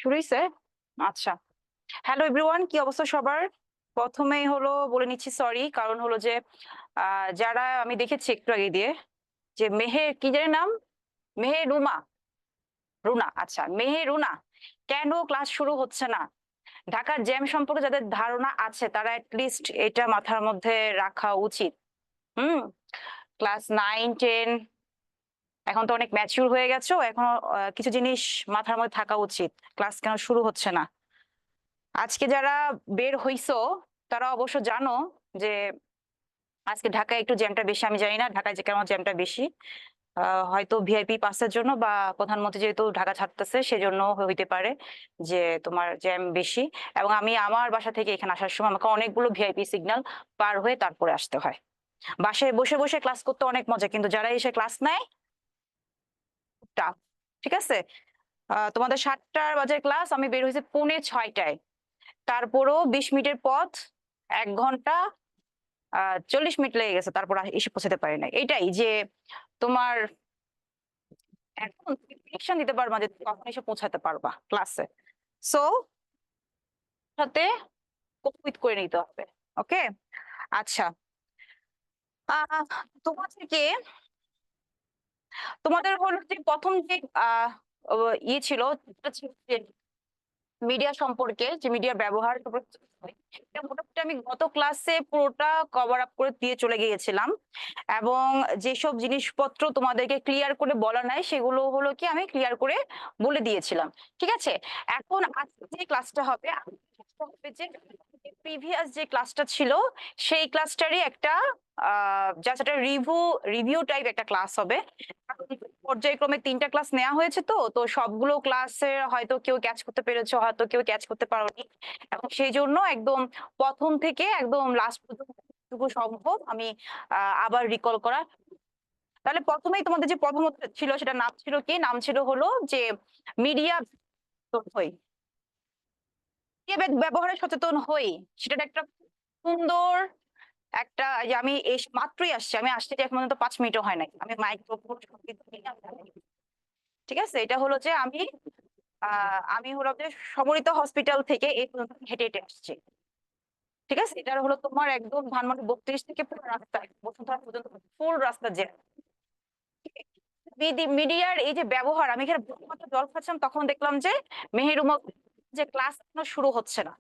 শুরু হইছে? আচ্ছা। হ্যালো এভরিওয়ান, কি অবস্থা সবার? প্রথমেই হলো বলে নিচ্ছি সরি। কারণ হলো যে যারা আমি দেখেছি একটু আগে দিয়ে যে মেহের কি জানি নাম? মেহেরুমা, রুনা আচ্ছা, মেহেরুনা কেন ক্লাস শুরু হচ্ছে না? ঢাকার জ্যাম সম্পর্কে যাদের ধারণা আছে তারা এট লিস্ট এটা মাথার মধ্যে রাখা উচিত। হুম? ক্লাস 9, 10 এখন তো অনেক ম্যাচিউর হয়ে গেছো। এখনো কিছু জিনিস মাথার মধ্যে থাকা উচিত। ক্লাস কেন শুরু হচ্ছে না? আজকে যারা বের হইছো তারা অবশ্য জানো যে আজকে ঢাকায় একটু জ্যামটা বেশি। আমি জানি না ঢাকায় যে কেন জ্যামটা বেশি। হয়তো ভিআইপি পাসের জন্য বা প্রধানমন্ত্রী যেহেতু ঢাকা ছাড়তেছে সেজন্য হইতে পারে যে তোমার জ্যাম বেশি। এবং আমি আমার বাসা থেকে এখানে আসার সময় আমাকে অনেকগুলো ভিআইপি সিগন্যাল পার হয়ে তারপরে আসতে হয়। বাসায় বসে বসে ক্লাস করতে অনেক মজা, কিন্তু যারা এসে ক্লাস নেয় টাফ। ঠিক আছে? তোমাদের ৭টার বাজে ক্লাস, আমি বের হয়েছি 5:45টায়। তারপরও 20 মিনিটের পথ, 1 ঘন্টা 40 মিনিট লেগে গেছে, তারপর এসে পৌঁছাতে পারি নাই। এটাই যে তোমার এখন প্রেডিকশন দিতে পারবা যে তুমি কখন এসে পৌঁছাতে পারবা ক্লাসে। সো সাথে কোভিড করে নিতে হবে। ওকে, আচ্ছা। আহ তোমার থেকে তোমাদের হলো যে প্রথম যে ইয়ে ছিল, সেটা ছিল যে মিডিয়া সম্পর্কে, যে মিডিয়ার ব্যবহার সম্পর্কে এটা মোটামুটি আমি গত ক্লাসে পুরোটা কভার আপ করে দিয়ে চলে গিয়েছিলাম। এবং যেসব জিনিসপত্র তোমাদেরকে ক্লিয়ার করে বলা নাই সেগুলো হলো কি আমি ক্লিয়ার করে বলে দিয়েছিলাম। ঠিক আছে? এখন আজকে যে ক্লাসটা হবে যে প্রিভিয়াস যে ক্লাসটা ছিল সেই ক্লাসটারই একটা জাস্ট একটা রিভিউ টাইপ একটা ক্লাস হবে। পর্যায়ক্রমে 3টা ক্লাস নেওয়া হয়েছে, তো তো সবগুলো ক্লাসে হয়তো কেউ ক্যাচ করতে পেরেছো, হয়তো কেউ ক্যাচ করতে পারোনি। এবং সেই জন্য একদম প্রথম থেকে একদম লাস্ট পর্যন্ত যতটুকু সম্ভব আমি আবার রিকল করা। তাহলে প্রথমেই তোমাদের যে প্রথম ছিল সেটা নাম ছিল কি? নাম ছিল হলো যে মিডিয়া হই, ব্যবহারে সচেতন হই। সেটা একটা সুন্দর একটা যে আমি মাত্রই আসছি, আমি আসতে যে এখন পর্যন্ত 5 মিনিটও হয় নাই, আমি মাইক্রোফোন। ঠিক আছে? এটা হলো যে আমি হলো যে সমরিত হসপিটাল থেকে এই পর্যন্ত হেঁটে হেঁটে আসছি। ঠিক আছে? এটা হলো তোমার একদম ধানমন্ডি 32 থেকে পুরো রাস্তা বসুন্ধরা পর্যন্ত ফুল রাস্তা জ্যাম। মিডিয়ার এই যে ব্যবহার, আমি এখানে মাত্র জল খাচ্ছিলাম তখন দেখলাম যে মেহেরুমা যে ক্লাস এখনো শুরু হচ্ছে না।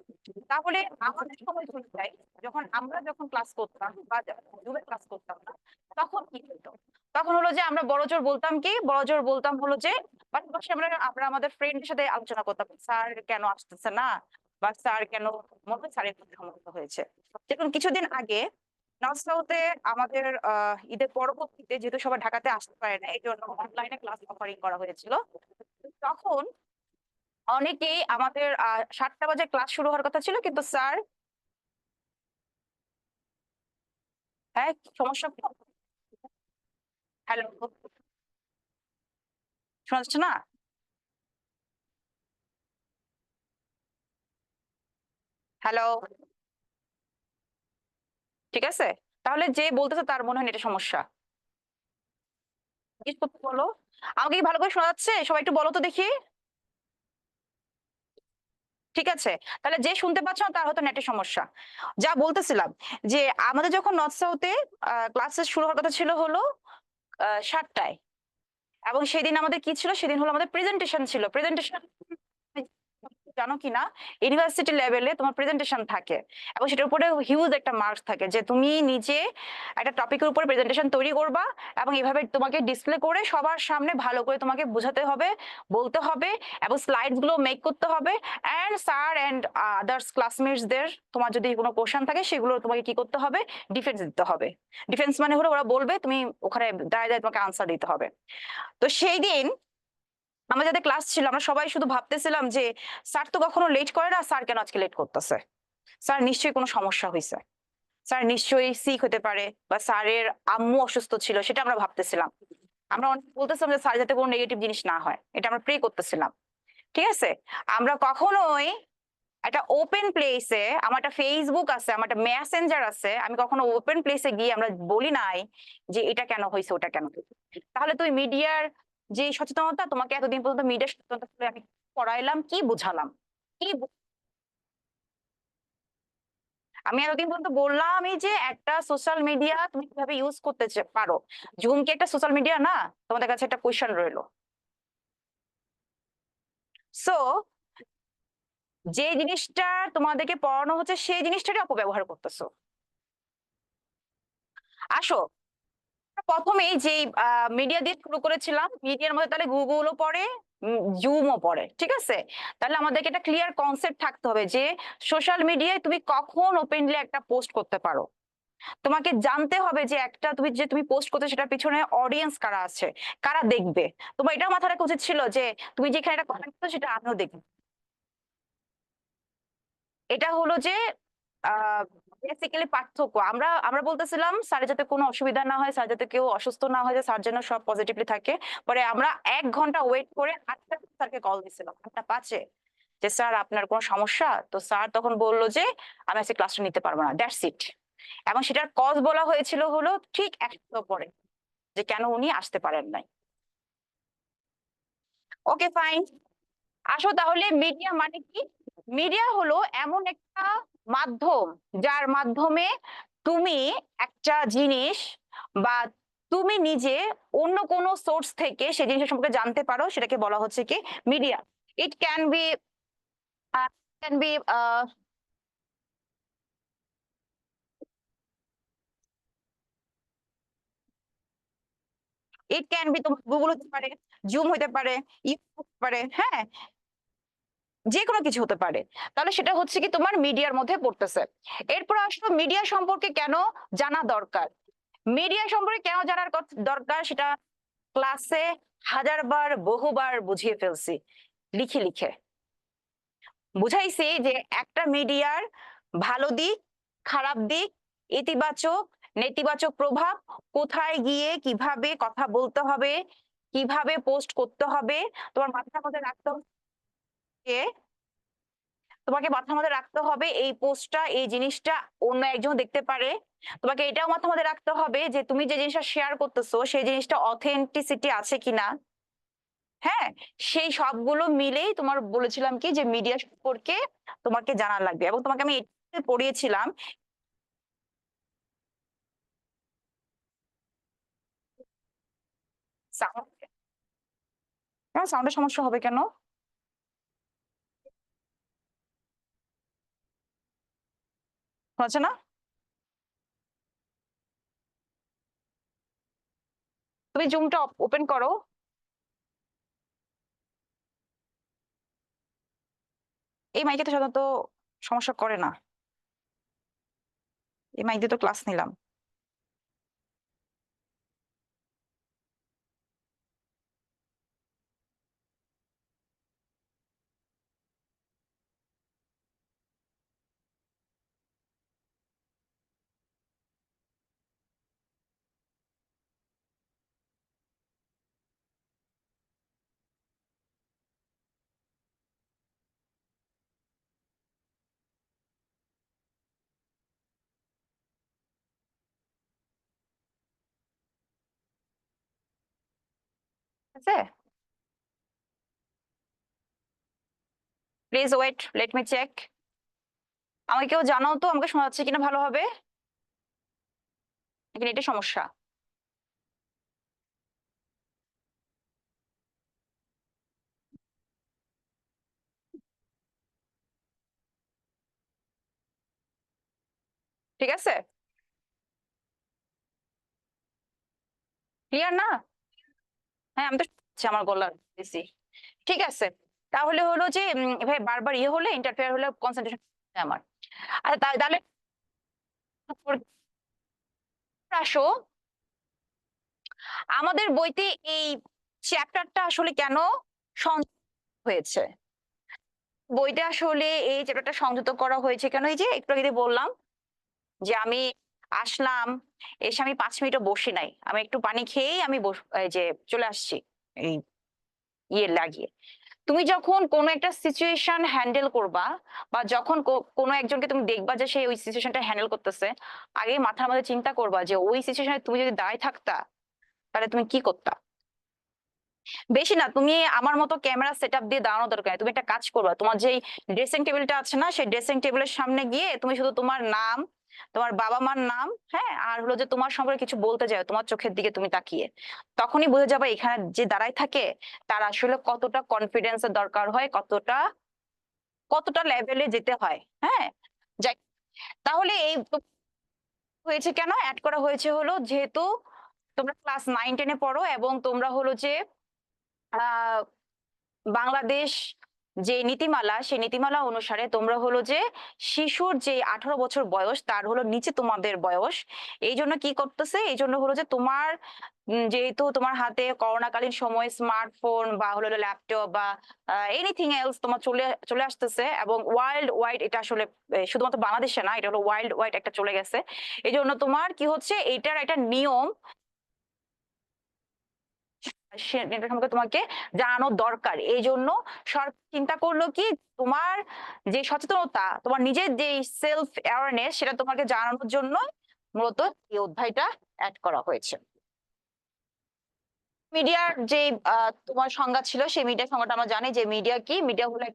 তাহলে আমাদের সময় চলে যায় যখন ক্লাস করতাম বা জুমে ক্লাস করতাম না, তখন কি হতো? তখন হলো যে আমরা বড়জোর বলতাম কি, বড়জোর বলতাম হলো যে পাশাপাশি আমরা আমরা আমাদের ফ্রেন্ডের সাথে আলোচনা করতাম, স্যার কেন আসতেছে না, বা স্যার কেন, মনে স্যারের সমস্যা হয়েছে। দেখুন কিছুদিন আগে নর্থ সাউথে আমাদের ঈদের পরবর্তীতে যেহেতু সবাই ঢাকাতে আসতে পারে না, এই জন্য অনলাইনে ক্লাস অফারিং করা হয়েছিল। তখন অনেকেই আমাদের 7টা বাজে ক্লাস শুরু হওয়ার কথা ছিল, কিন্তু স্যার, হ্যাঁ সমস্যা, হ্যালো শোনা যাচ্ছে না? হ্যালো, ঠিক আছে। তাহলে যে বলতেছে তার মনে হয় এটা সমস্যা। কি করতে বলো? আমাকে কি ভালো করে শোনা যাচ্ছে? সবাই একটু বলো তো দেখি। ঠিক আছে, তাহলে যে শুনতে পাচ্ছ না তার হয়তো নেটের সমস্যা। যা বলতেছিলাম যে আমাদের যখন নর্থ সাউথে ক্লাসেস শুরু হওয়ার কথা ছিল হলো 7টায়। এবং সেদিন আমাদের কি ছিল? সেদিন হলো আমাদের প্রেজেন্টেশন ছিল। প্রেজেন্টেশন জানো কিনা, ইউনিভার্সিটি লেভেলে তোমার প্রেজেন্টেশন থাকে এবং সেটার উপরে হিউজ একটা মার্কস থাকে যে তুমি নিজে একটা টপিকের উপরে প্রেজেন্টেশন তৈরি করবা এবং এভাবে তোমাকে ডিসপ্লে করে সবার সামনে ভালো করে তোমাকে বোঝাতে হবে, বলতে হবে এবং স্লাইডস গুলো মেক করতে হবে। এন্ড স্যার এন্ড আদার্স ক্লাসমেটসদের তোমার যদি কোনো কোশ্চেন থাকে সেগুলো তোমাকে কি করতে হবে? ডিফেন্স দিতে হবে। ডিফেন্স মানে হলো ওরা বলবে, তুমি ওখানে দাঁড়িয়ে দাঁড়িয়ে তোমাকে আনসার দিতে হবে। তো সেই দিন আমার যাদের ক্লাস ছিল আমরা সবাই শুধু ভাবতেছিলাম যে স্যার তো কখনো লেট করে না, স্যার কেন আজকে লেট করতেছে? স্যার নিশ্চয়ই কোনো সমস্যা হয়েছে, স্যার নিশ্চয়ই সিক হতে পারে, বা স্যারের আম্মু অসুস্থ ছিল, সেটা আমরা ভাবতেছিলাম। আমরা অনেক বলতেছিলাম যে স্যার যাতে কোনো নেগেটিভ জিনিস না হয়, এটা আমরা প্রে করতেছিলাম। ঠিক আছে? আমরা কখনোই একটা ওপেন প্লেসে, আমার একটা ফেসবুক আছে, আমার একটা মেসেঞ্জার আছে, আমি কখনো ওপেন প্লেসে গিয়ে আমরা বলি নাই যে এটা কেন হয়েছে ওটা কেন হয়েছে। তাহলে তুই মিডিয়ার যে সচেতনতা, তোমাকে এতদিন পর্যন্ত মিডিয়ার সচেতনতা ছিল, আমি পড়াইলাম, কি বুঝালাম? কি আমি এতদিন পর্যন্ত বললাম এই যে একটা সোশ্যাল মিডিয়া তুমি কিভাবে ইউজ করতে পারো। জুম কি একটা সোশ্যাল মিডিয়া না? তোমাদের কাছে একটা কোয়েশ্চেন রইলো। সো যে জিনিসটা তোমাদেরকে পড়ানো হচ্ছে সেই জিনিসটারই অপব্যবহার করতেছো। আসো, প্রথমেই যেই মিডিয়া দিয়ে শুরু করেছিলাম, মিডিয়ার মধ্যে তাহলে গুগলও পড়ে, জুমও পড়ে। ঠিক আছে? তাহলে আমাদেরকে একটা ক্লিয়ার কনসেপ্ট থাকতে হবে যে সোশ্যাল মিডিয়ায় তুমি কখন ওপেনলি একটা পোস্ট করতে পারো। তোমাকে জানতে হবে যে একটা তুমি পোস্ট করতে সেটার পিছনে অডিয়েন্স কারা আছে, কারা দেখবে। তোমার এটাও মাথায় রাখা উচিত ছিল যে তুমি যেখানে একটা কমেন্ট করছো সেটা আমিও দেখব। এটা হলো যে বেসিক্যালি পার্থক্য। আমরা আমরা বলতেছিলাম স্যারের যাতে কোনো অসুবিধা না হয়, স্যার যাতে কেউ অসুস্থ না হয়, যে স্যার যেন সব পজিটিভলি থাকে। পরে আমরা ১ ঘন্টা ওয়েট করে ৮টা স্যারকে কল দিছিলাম, ৮টা ৫-এ, যে স্যার আপনার কোনো সমস্যা? তো স্যার তখন বললো যে আমি আজকে ক্লাসটা নিতে পারবো না, দ্যাটস ইট। এবং সেটার কজ বলা হয়েছিল হলো ঠিক ১ সপ্তাহ পরে, যে কেন উনি আসতে পারেন নাই। Okay fine. আসো তাহলে মিডিয়া মানে কি? মিডিয়া হলো এমন একটা মাধ্যম যার মাধ্যমে তুমি একটা জিনিস বা তুমি নিজে অন্য কোনো সোর্স থেকে সেই জিনিসের সম্পর্কে জানতে পারো, সেটাকে বলা হচ্ছে কি media. It can be can be it can be তোমার গুগল হতে পারে, জুম হতে পারে, ইউটিউব হতে পারে, হ্যাঁ, যে কোনো কিছু হতে পারে। তাহলে সেটা হচ্ছে কি তোমার মিডিয়ার মধ্যে পড়তেছে। এরপর আসলো মিডিয়া সম্পর্কে কেন জানা দরকার। মিডিয়া সম্পর্কে কেন জানার দরকার সেটা ক্লাসে হাজারবার বহুবার বুঝিয়ে ফেলছি, লিখে লিখে বুঝাইছি যে একটা মিডিয়ার ভালো দিক, খারাপ দিক, ইতিবাচক, নেতিবাচক প্রভাব, কোথায় গিয়ে কিভাবে কথা বলতে হবে, কিভাবে পোস্ট করতে হবে, তোমার মাথার মধ্যে রাখতে হবে। তোমাকে মাথার মধ্যে রাখতে হবে এই পোস্টটা, এই জিনিসটা অন্য একজন দেখতে পারে। তোমাকে এটাও মাথার মধ্যে রাখতে হবে যে তুমি যে জিনিসটা শেয়ার করতেছো সেই জিনিসটা অথেন্টিসিটি আছে কিনা। হ্যাঁ, সেই সবগুলো মিলেই তোমার বলেছিলাম কি যে মিডিয়া সম্পর্কে তোমাকে জানা লাগবে, এবং তোমাকে আমি এটা পড়িয়েছিলাম। সাউন্ড, কেন সাউন্ডের সমস্যা হবে কেন? হচ্ছে না? তুমি জুমটা ওপেন করো। এই মাইকে তো সাধারণত সমস্যা করে না, এই মাইক দিয়ে তো ক্লাস নিলাম। ঠিক আছে, please wait, let me check. আমাকে কেউ জানাও তো আমাকে শোনা যাচ্ছে কিনা ভালোভাবে, নাকি এটা সমস্যা? ঠিক আছে, ক্লিয়ার না? হ্যাঁ, আমি তো শুনছি আমার গলা দিছি। ঠিক আছে, তাহলে হলো যে ভাই বারবার ইয়ে হলে ইন্টারফেয়ার হলে কনসেন্ট্রেশন আমার। আচ্ছা তাহলে আসো, আমাদের বইতে এই চ্যাপ্টারটা আসলে কেন সংযুক্ত হয়েছে? বইতে আসলে এই চ্যাপ্টারটা সংযুক্ত করা হয়েছে কেন, এই যে একটু আগে বললাম যে আমি আসলাম, এসে আমি ৫ মিনিটও বসি নাই, আমি একটু পানি খেয়েই আমি এই যে চলে আসছি এই ইয়ে লাগিয়ে। তুমি যখন কোনো একটা সিচুয়েশন হ্যান্ডেল করবা, বা যখন কোনো একজনকে তুমি দেখবা যে সে ওই সিচুয়েশনটা হ্যান্ডেল করতেছে, আগে মাথার মধ্যে চিন্তা করবা যে ওই সিচুয়েশনে তুমি যদি দাঁড়ায় থাকতা তাহলে তুমি কি করতা। বেশি না, তুমি আমার মতো ক্যামেরা সেটআপ দিয়ে দাঁড়ানো দরকার নেই। তুমি একটা কাজ করবা, তোমার যেই ড্রেসিং টেবিলটা আছে না, সেই ড্রেসিং টেবিলের সামনে গিয়ে তুমি শুধু তোমার নাম, তোমার বাবা মার নাম, হ্যাঁ, আর হলো যে তোমার সম্পর্কে কিছু বলতে চাও, তোমার চোখের দিকে তুমি তাকিয়ে, তখনই বুঝে যাবে এখানে যে দাঁড়ায় থাকে তার আসলে কতটা কনফিডেন্সের দরকার হয়, কতটা কতটা লেভেলে যেতে হয়। হ্যাঁ, যাই, তাহলে এই হয়েছে কেন অ্যাড করা হয়েছে হলো যেহেতু তোমরা ক্লাস 9-10-এ পড়ো এবং তোমরা হলো যে আহ বাংলাদেশ যে নীতিমালা, সেই নীতিমালা অনুসারে তোমরা হলো যে শিশুর যে 18 বছর বয়স তার হলো নিচে তোমাদের বয়স। এই জন্য কি করতেছে, এই জন্য হলো যে তোমার যেহেতু তোমার হাতে করোনাকালীন সময় স্মার্টফোন বা হলো ল্যাপটপ বা এনিথিং এলস তোমার চলে চলে আসতেছে, এবং ওয়ার্ল্ড ওয়াইড এটা আসলে শুধুমাত্র বাংলাদেশে না, এটা হলো ওয়ার্ল্ড ওয়াইড একটা চলে গেছে। এই জন্য তোমার কি হচ্ছে, এটার একটা নিয়ম এটা সম্পর্কে তোমাকে জানানো দরকার। এই জন্য সরকার চিন্তা করলো কি, তোমার যে সচেতনতা, তোমার নিজের যে সেলফ অ্যাওয়ারনেস, সেটা তোমাকে জানানোর জন্য মূলত এই অধ্যায়টা অ্যাড করা হয়েছে। মিডিয়ার যে তোমার সংজ্ঞা ছিল, সেই মিডিয়ার সংজ্ঞাটা আমরা জানি যে মিডিয়া কি, মিডিয়া হলো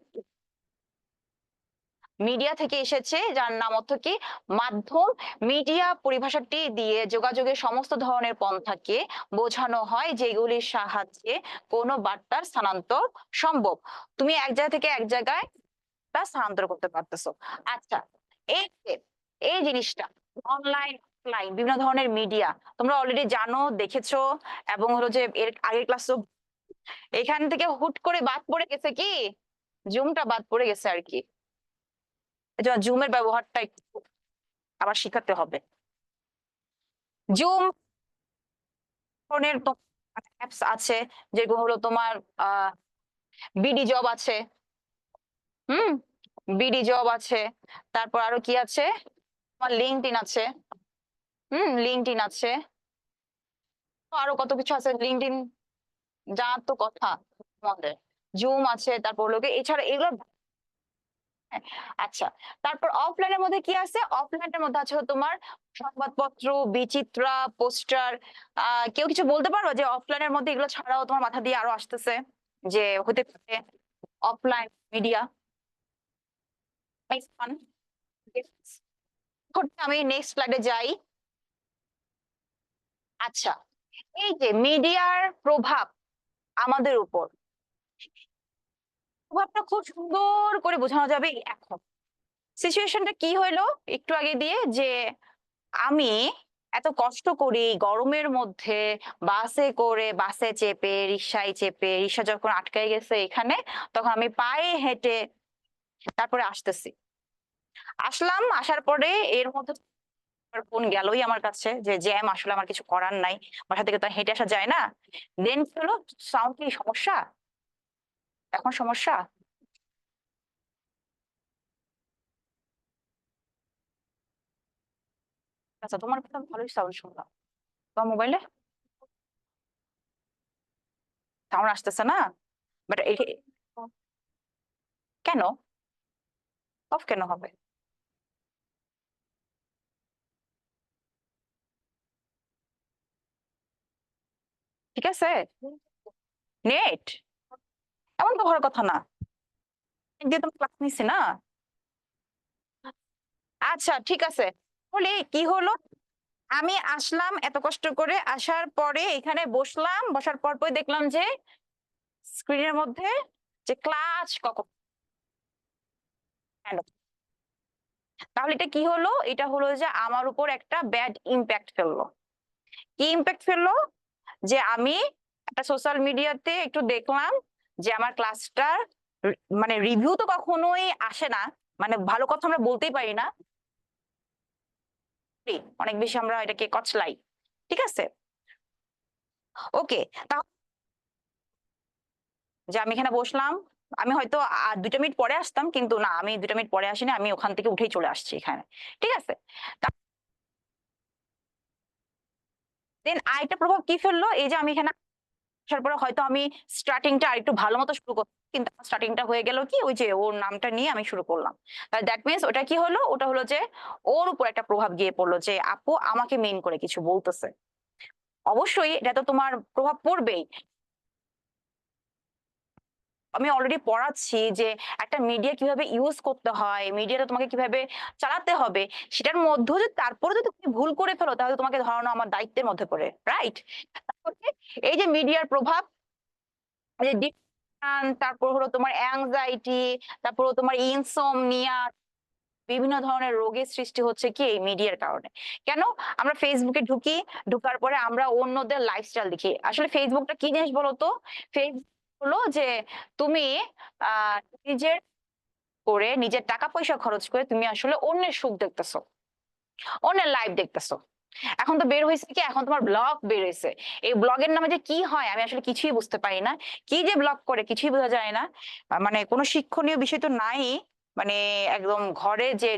মিডিয়া থেকে এসেছে, যার নাম অর্থ কি মাধ্যম। মিডিয়া পরিভাষাটি দিয়ে যোগাযোগের সমস্ত ধরনের পন্থাকে বোঝানো হয় যেগুলির সাহায্যে কোনো বার্তার স্থানান্তর সম্ভব। তুমি এক জায়গা থেকে এক জায়গায় তা স্থানান্তর করতে পারতেছো। আচ্ছা, এই যে এই জিনিসটা অনলাইন অফলাইন বিভিন্ন ধরনের মিডিয়া তোমরা অলরেডি জানো, দেখেছো, এবং হলো যে এর আগের ক্লাসও এখান থেকে হুট করে বাদ পড়ে গেছে কি, জুমটা বাদ পড়ে গেছে আর কি। জুমের ব্যবহারটা একটু আবার শিখাতে হবে। জুম ফোনের অ্যাপস আছে যেগুলো হলো তোমার বিডি জব আছে, হুম, বিডি জব আছে, তারপর আরো কি আছে, তোমার লিঙ্কডইন আছে, লিঙ্কডইন আছে, আরো কত কিছু আছে, লিঙ্কডইন জানার তো কথা আমাদের, জুম আছে, তারপর লোকে এছাড়া এগুলো। হ্যাঁ, আচ্ছা, তারপর অফলাইনের মধ্যে কি আছে, অফলাইনের মধ্যে আছে তোমার সংবাদপত্র, বিচিত্রা, পোস্টার। কেউ কিছু বলতে পারো যে অফলাইনের মধ্যে এগুলো ছাড়াও তোমার মাথা দিয়ে আরো আসতেছে যে হতে পারে অফলাইন মিডিয়া? আমি নেক্সট স্লাইডে যাই। আচ্ছা, এই যে মিডিয়ার প্রভাব আমাদের উপর, প্রভাবটা খুব সুন্দর করে বোঝানো যাবে এখন। সিচুয়েশনটা কি হইলো একটু আগে দিয়ে, যে আমি এত কষ্ট করি গরমের মধ্যে বাসে করে, বাসে চেপে, রিক্সায় চেপে, রিক্সা যখন আটকাই গেছে এখানে, তখন আমি পায়ে হেঁটে তারপরে আসতেছি। আসলাম, আসার পরে এর মধ্যে ফোন গেলই আমার কাছে, যে জ্যাম, আসলে আমার কিছু করার নাই, বাসা থেকে তো আর হেঁটে আসা যায় না। দেন কি হলো, সাউন্ড কি সমস্যা, এখন সমস্যা? আচ্ছা, তোমার কথা ভালোই সাউন্ড শুনলাম, তোমার মোবাইলে সাউন্ড আসতেছে না, বাট কেন অফ কেন হবে? ঠিক আছে, নেট এমন তো হওয়ার কথা না, দিয়ে তুমি ক্লাস নিছি না। আচ্ছা ঠিক আছে, বলে কি হলো, আমি আসলাম এত কষ্ট করে, আসার পরে এখানে বসলাম, বসার পর পর দেখলাম যে স্ক্রিনের মধ্যে যে ক্লাস কখন, কেন? তাহলে এটা কি হলো, এটা হলো যে আমার উপর একটা ব্যাড ইম্প্যাক্ট ফেললো। কি ইম্প্যাক্ট ফেললো, যে আমি একটা সোশ্যাল মিডিয়াতে একটু দেখলাম যে আমার ক্লাসটার মানে রিভিউ তো কখনোই আসে না, মানে ভালো কথা আমরা বলতেই পারি না, অনেক বেশি আমরা এটাকে কচলাই। ঠিক আছে, ওকে, যে আমি এখানে বসলাম, আমি হয়তো 2টা মিনিট পরে আসতাম, কিন্তু না, আমি 2টা মিনিট পরে আসিনি, আমি ওখান থেকে উঠেই চলে আসছি এখানে। ঠিক আছে, দেন আরেকটা প্রভাব কি ফেললো, এই যে আমি এখানে আসার পরে হয়তো আমি স্টার্টিংটা আরেকটু ভালো মতো শুরু করতাম, কিন্তু স্টার্টিংটা হয়ে গেল কি, ওই যে ওর নামটা নিয়ে আমি শুরু করলাম। দ্যাট মিনস ওটা কি হলো, ওটা হলো যে ওর উপর একটা প্রভাব গিয়ে পড়লো, যে আপু আমাকে মেইন করে কিছু বলতেছে। অবশ্যই এটা তো তোমার প্রভাব পড়বেই। আমি অলরেডি পড়াচ্ছি যে একটা মিডিয়া কিভাবে ইউজ করতে হয়, মিডিয়াটা তোমাকে কিভাবে চালাতে হবে, সেটার মধ্যেও যদি তারপরে যদি তুমি ভুল করে ফেলো তাহলে তোমাকে ধরানো আমার দায়িত্বের মধ্যে পড়ে, রাইট? তারপরে এই যে মিডিয়ার প্রভাব, এই যে ডিপ্রেশন, তারপর হলো তোমার অ্যাংজাইটি, তারপর হলো তোমার ইনসোমনিয়া, বিভিন্ন ধরনের রোগের সৃষ্টি হচ্ছে কি এই মিডিয়ার কারণে। কেন? আমরা ফেসবুকে ঢুকি, ঢোকার পরে আমরা অন্যদের লাইফস্টাইল দেখি। আসলে ফেসবুকটা কি জিনিস বলো তো? ফেসবুক হলো যে তুমি নিজের করে নিজের টাকা পয়সা খরচ করে তুমি আসলে অন্যের সুখ দেখতেছো, অন্যের লাইফ দেখতেছো। এখন তো বের হয়েছে কি, এখন তোমার ব্লগ বের হয়েছে। এই ব্লগের নামে যে কি হয় আমি আসলে কিছুই বুঝতে পারি না। কি যে ব্লগ করে কিছুই বোঝা যায় না। মানে কোনো শিক্ষণীয় বিষয় তো নাই। মানে একদম ঘরে যে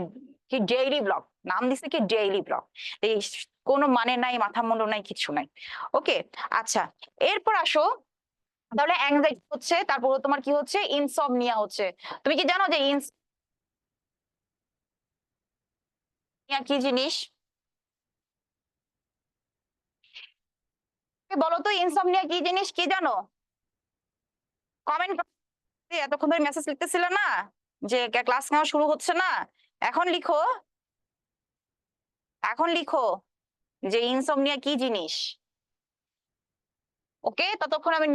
কি ডেইলি ব্লগ, নাম দিছে কি ডেইলি ব্লগ। এই কোনো মানে নাই, মাথা মুন্ডু নাই, কিছু নাই। ওকে, আচ্ছা, এরপর আসো। তাহলে অ্যাংজাইটি হচ্ছে, তারপর তোমার কি হচ্ছে, ইনসomnia হচ্ছে। তুমি কি জানো যে ইনসomnia কি জিনিস? বলো তো ইনসomnia কি জিনিস, কি জানো? কমেন্ট, এতক্ষণ ধরে মেসেজ লিখতেছিল না যে ক্লাস নেওয়া শুরু হচ্ছে না, এখন লিখো, এখন লিখো যে ইনসomnia কি জিনিস। ওকে, ততক্ষণ আমি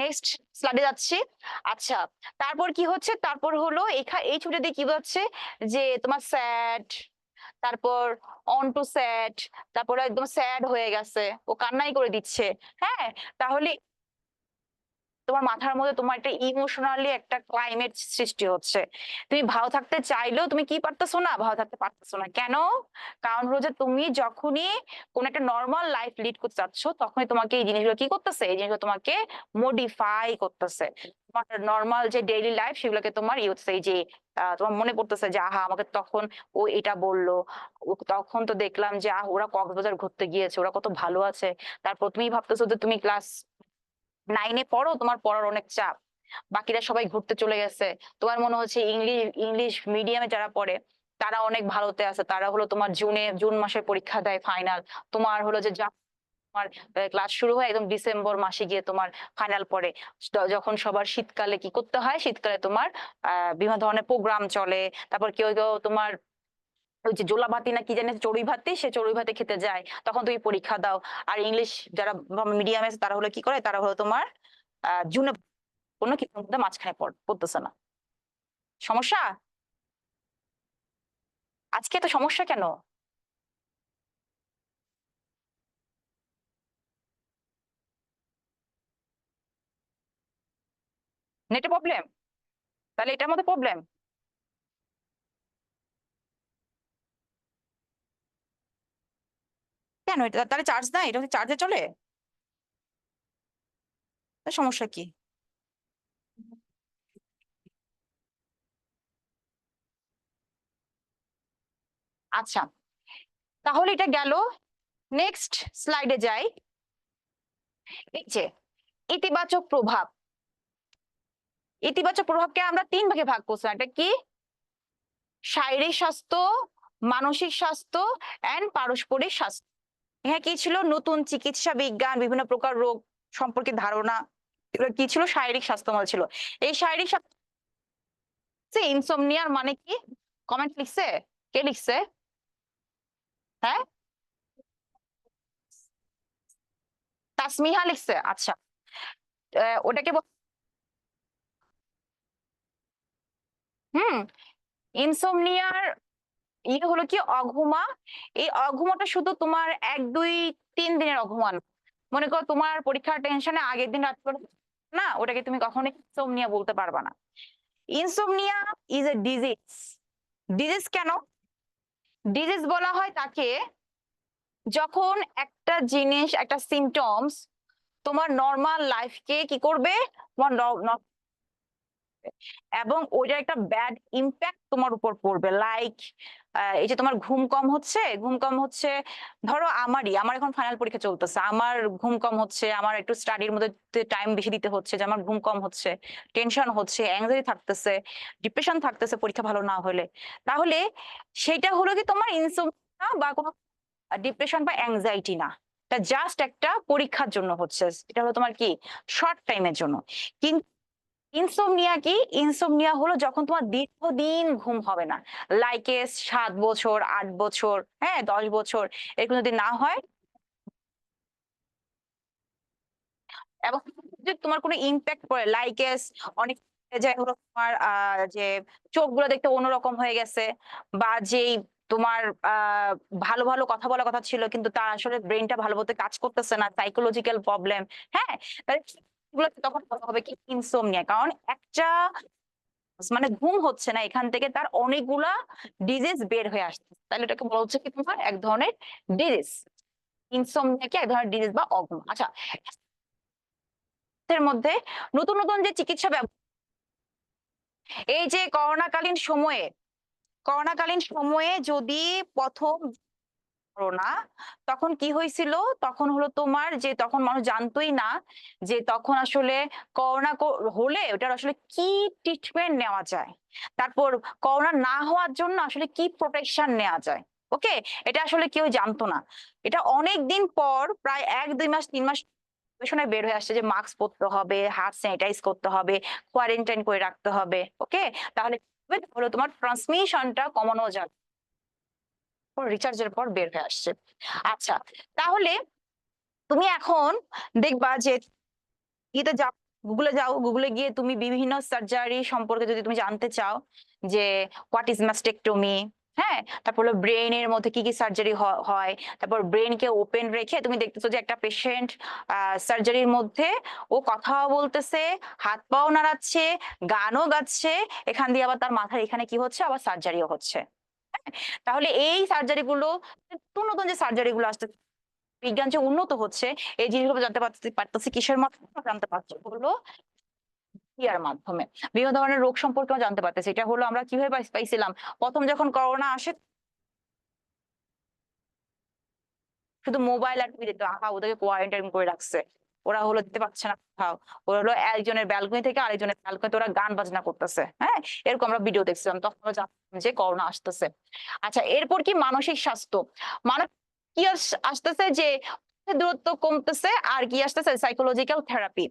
নেক্সট স্লাইডে যাচ্ছি। আচ্ছা, তারপর কি হচ্ছে, তারপর হলো এই ছুটি দিয়ে কি হচ্ছে যে তোমার স্যাড, তারপর অন টু স্যাড, তারপর একদম স্যাড হয়ে গেছে, ও কান্নাই করে দিচ্ছে। হ্যাঁ, তাহলে তোমার মাথার মধ্যে তোমার একটা ইমোশনালি একটা ক্লাইমেট সৃষ্টি হচ্ছে। তুমি ভালো থাকতে চাইলেও তুমি কি পারতেছো না, ভালো থাকতে পারতেছো না। কেন? কারণ হলো যে তুমি যখনই কোন একটা নর্মাল লাইফ লিড করতে চাচ্ছ, তখনই তোমাকে এই জিনিসগুলো কি করতেছে, এই জিনিসগুলো তোমাকে মডিফাই করতেছে। তোমার নর্মাল যে ডেইলি লাইফ সেগুলোকে তোমার হচ্ছে এই যে তোমার মনে পড়তেছে যে আহা আমাকে তখন ও এটা বললো, তখন তো দেখলাম যে ওরা কক্সবাজার ঘুরতে গিয়েছে, ওরা কত ভালো আছে। তারপর তুমি ভাবতেছো যে তুমি ক্লাস 9-এ পড়ো, তোমার পড়ার অনেক চাপ, বাকিরা সবাই ঘুরতে চলে গেছে। তোমার মনে হচ্ছে ইংলিশ মিডিয়ামে যারা পড়ে তারা অনেক ভালোতে আছে, তারা হলো তোমার জুন মাসে পরীক্ষা দেয় ফাইনাল। তোমার হলো যে তোমার ক্লাস শুরু হয় একদম ডিসেম্বর মাসে গিয়ে তোমার ফাইনাল পড়ে। যখন সবার শীতকালে কি করতে হয়, শীতকালে তোমার বিভিন্ন ধরনের প্রোগ্রাম চলে। তারপর কেউ কেউ তোমার ওই যে জোলা ভাতি না কি জানি, চড়ুই ভাতি, সে চড়ুই ভাতি খেতে যায়, তখন তুমি পরীক্ষা দাও। আর ইংলিশ যারা মিডিয়ামে আছে তারা হলো কি করে, তারা হলো তোমার জুনে কোনো কিছুর মধ্যে মাঝখানে পড়তেছে না। সমস্যা? আজকে এত সমস্যা কেন? নেটে প্রবলেম? তাহলে এটার মধ্যে প্রবলেম কেন? এটা তাহলে চার্জ নাই, এটা চার্জে চলে, তার সমস্যা কি? আচ্ছা, তাহলে এটা গেল। নেক্সট স্লাইডে যাই। এই যে ইতিবাচক প্রভাব, ইতিবাচক প্রভাবকে আমরা 3 ভাগে ভাগ করছিলাম। একটা কি, শারীরিক স্বাস্থ্য, মানসিক স্বাস্থ্য এন্ড পারস্পরিক স্বাস্থ্য। হ্যাঁ, কি ছিল, নতুন চিকিৎসা বিজ্ঞান, বিভিন্ন প্রকার রোগ সম্পর্কে ধারণা, এগুলো কি ছিল, শারীরিক স্বাস্থ্য ছিল। এই শারীরিক স্বাস্থ্য, ইনসোমনিয়ার মানে কি? কমেন্ট লিখছে? কে লিখছে? হ্যাঁ, তাসমিহা লিখছে। আচ্ছা, ওটাকে হুম, ইনসোমনিয়ার হলো কি, অঘুমা। এই অঘুমাটা শুধু তোমার 1 2 3 দিনের অঘুমা না। মনে করো তোমার পরীক্ষার টেনশনে আগের দিন রাত করে না, ওটাকে তুমি কখনোই ইনসোমনিয়া বলতে পারবা না। Insomnia is a disease. Disease কেন ডিজিজ বলা হয় তাকে? যখন একটা জিনিস, একটা সিমটমস তোমার নর্মাল লাইফকে কি করবে, তোমার এবং ওইটার একটা ব্যাড ইম্প্যাক্ট তোমার উপর পড়বে। লাইক এই যে তোমার ঘুম কম হচ্ছে, ঘুম কম হচ্ছে, ধরো আমার এখন ফাইনাল পরীক্ষা চলতেছে, আমার ঘুম কম হচ্ছে, আমার একটু স্টাডির মধ্যে টাইম বেশি দিতে হচ্ছে, যে আমার ঘুম কম হচ্ছে, টেনশন হচ্ছে, অ্যাংজাইটি থাকতেছে, ডিপ্রেশন থাকতেছে পরীক্ষা ভালো না হলে, তাহলে সেটা হলো কি তোমার ইনসোমনিয়া বা কোনো ডিপ্রেশন বা অ্যাংজাইটি না। এটা জাস্ট একটা পরীক্ষার জন্য হচ্ছে, এটা হলো তোমার কি শর্ট টাইমের জন্য। কিন্তু ইনসোমনিয়া কি? ইনসোমনিয়া হলো যখন তোমার দীর্ঘদিন ঘুম হবে না। লাইক ৭ বছর, ৮ বছর, হ্যাঁ ১০ বছর এরকম যদি না হয় এবং যদি তোমার কোনো ইমপ্যাক্ট পড়ে লাইক অনেক যায় হলো তোমার যে চোখগুলো দেখতে অন্যরকম হয়ে গেছে বা যেই তোমার আ ভালো, ভালো কথা বলার কথা ছিল কিন্তু তার আসলে ব্রেইনটা ভালো মতো কাজ করতেছে না, সাইকোলজিক্যাল প্রবলেম, হ্যাঁ? তাহলে এগুলোতে তখন বলা হবে কি ইনসোমনিয়া। কারণ একটা মানে ঘুম হচ্ছে না এখান থেকে তার অনেকগুলা ডিজিজ বের হয়ে আসছে। তাহলে এটাকে বলা হচ্ছে কি তোমার এক ধরনের ডিজিজ। ইনসোমনিয়া কি এক ধরনের ডিজিজ বা অঘুম। আচ্ছা, এর মধ্যে নতুন, নতুন যে চিকিৎসা এই যে করোনাকালীন সময়ে যদি ১ম করোনা তখন কি হয়েছিল? তখন হলো তোমার যে তখন মানুষ জানতই না যে তখন আসলে করোনা হলে ওটার আসলে কি ট্রিটমেন্ট নেওয়া যায়। তারপর করোনা না হওয়ার জন্য আসলে কি প্রোটেকশন নেওয়া যায়। ওকে? এটা আসলে কেউ জানতো না। এটা অনেকদিন পর প্রায় ১, ২ মাস ৩ মাস গবেষণায় বের হয়ে আসছে যে মাস্ক পরতে হবে, হাত স্যানিটাইজ করতে হবে, কোয়ারেন্টাইন করে রাখতে হবে। ওকে? তাহলে কি হবে? তাহলে তোমার ট্রান্সমিশনটা কমানো যাবে। রিসার্চ এর পর বের হয়ে আসছে। আচ্ছা, তাহলে তুমি এখন দেখবা যে ইয়েতে যাও, গুগলে যাও। গুগলে গিয়ে তুমি বিভিন্ন সার্জারি সম্পর্কে যদি তুমি জানতে চাও যে হোয়াট ইজ মাস্টেকটমি, হ্যাঁ? তারপর হলো ব্রেইন এর মধ্যে কি, কি সার্জারি হয়। তারপর ব্রেইনকে ওপেন রেখে তুমি দেখতেছো যে একটা পেশেন্ট সার্জারির মধ্যে ও কথাও বলতেছে, হাত-পাও নাড়াচ্ছে, গানও গাচ্ছে। এখান দিয়ে আবার তার মাথার এখানে কি হচ্ছে? আবার সার্জারিও হচ্ছে। তাহলে এই সার্জারি গুলো নতুন, নতুন যে সার্জারি গুলো আসতেছে, বিজ্ঞান যে উন্নত হচ্ছে এই জিনিসগুলো জানতে পারতেছি কিসের মাধ্যমে জানতে পারছি হলো ইয়ার মাধ্যমে। বিভিন্ন ধরনের রোগ সম্পর্কেও জানতে পারতেছি। এটা হলো আমরা কিভাবে পাইছিলাম? ১ম যখন করোনা আসে শুধু মোবাইল আর টিভি দেখতো। আহা ওদেরকে কোয়ারেন্টাইন করে রাখছে। ওরা হলো যেতে পারছে না কোথাও। ওরা হলো একজনের ব্যালকনি থেকে আরেকজনের ব্যালকনিতে ওরা গান বাজনা করতেছে। হ্যাঁ? এরকম আমরা ভিডিও দেখছিলাম। তখন আমরা জানতাম যে করোনা আসতেছে। আচ্ছা এরপর কি মানসিক স্বাস্থ্য। মানসিক কি আসতেছে যে দূরত্ব কমতেছে আর কি আসতেছে সাইকোলজিক্যাল থেরাপি।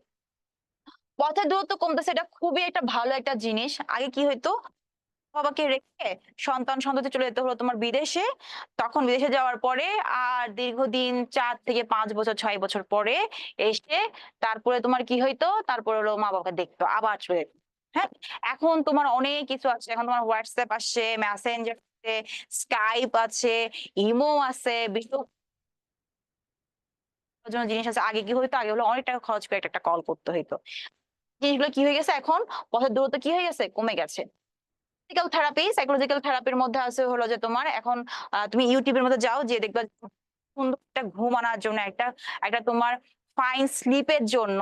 পথের দূরত্ব কমতেছে এটা খুবই একটা ভালো একটা জিনিস। আগে কি হইতো? বাবাকে রেখে সন্তান-সন্ততি চলে যেতে হলো তোমার বিদেশে। তখন বিদেশে যাওয়ার পরে আর দীর্ঘদিন ৪ থেকে ৫ বছর ৬ বছর পরে এসে তারপরে তোমার কি হইতো? তারপরে হলো মা-বাবাকে দেখতো। আবার চলে যেত। হ্যাঁ? এখন তোমার অনেক কিছু আছে। এখন তোমার WhatsApp আসছে, Messenger আছে, Skype আছে, ইমো আছে, বিভিন্ন জন্য জিনিস আছে। আগে কি হইতো? আগে হলো অনেক টাকা খরচ করে একটা কল করতে হইতো। জিনিসগুলো কি হয়ে গেছে এখন? পথের দূরত্ব কি হয়ে গেছে? কমে গেছে। সাইকোলজিক্যাল থেরাপির মধ্যে আছে হলো যে তোমার এখন তুমি YouTube এর মধ্যে যাও যে দেখবা সুন্দর একটা ঘুম আনার জন্য একটা একটা তোমার ফাইন স্লিপ এর জন্য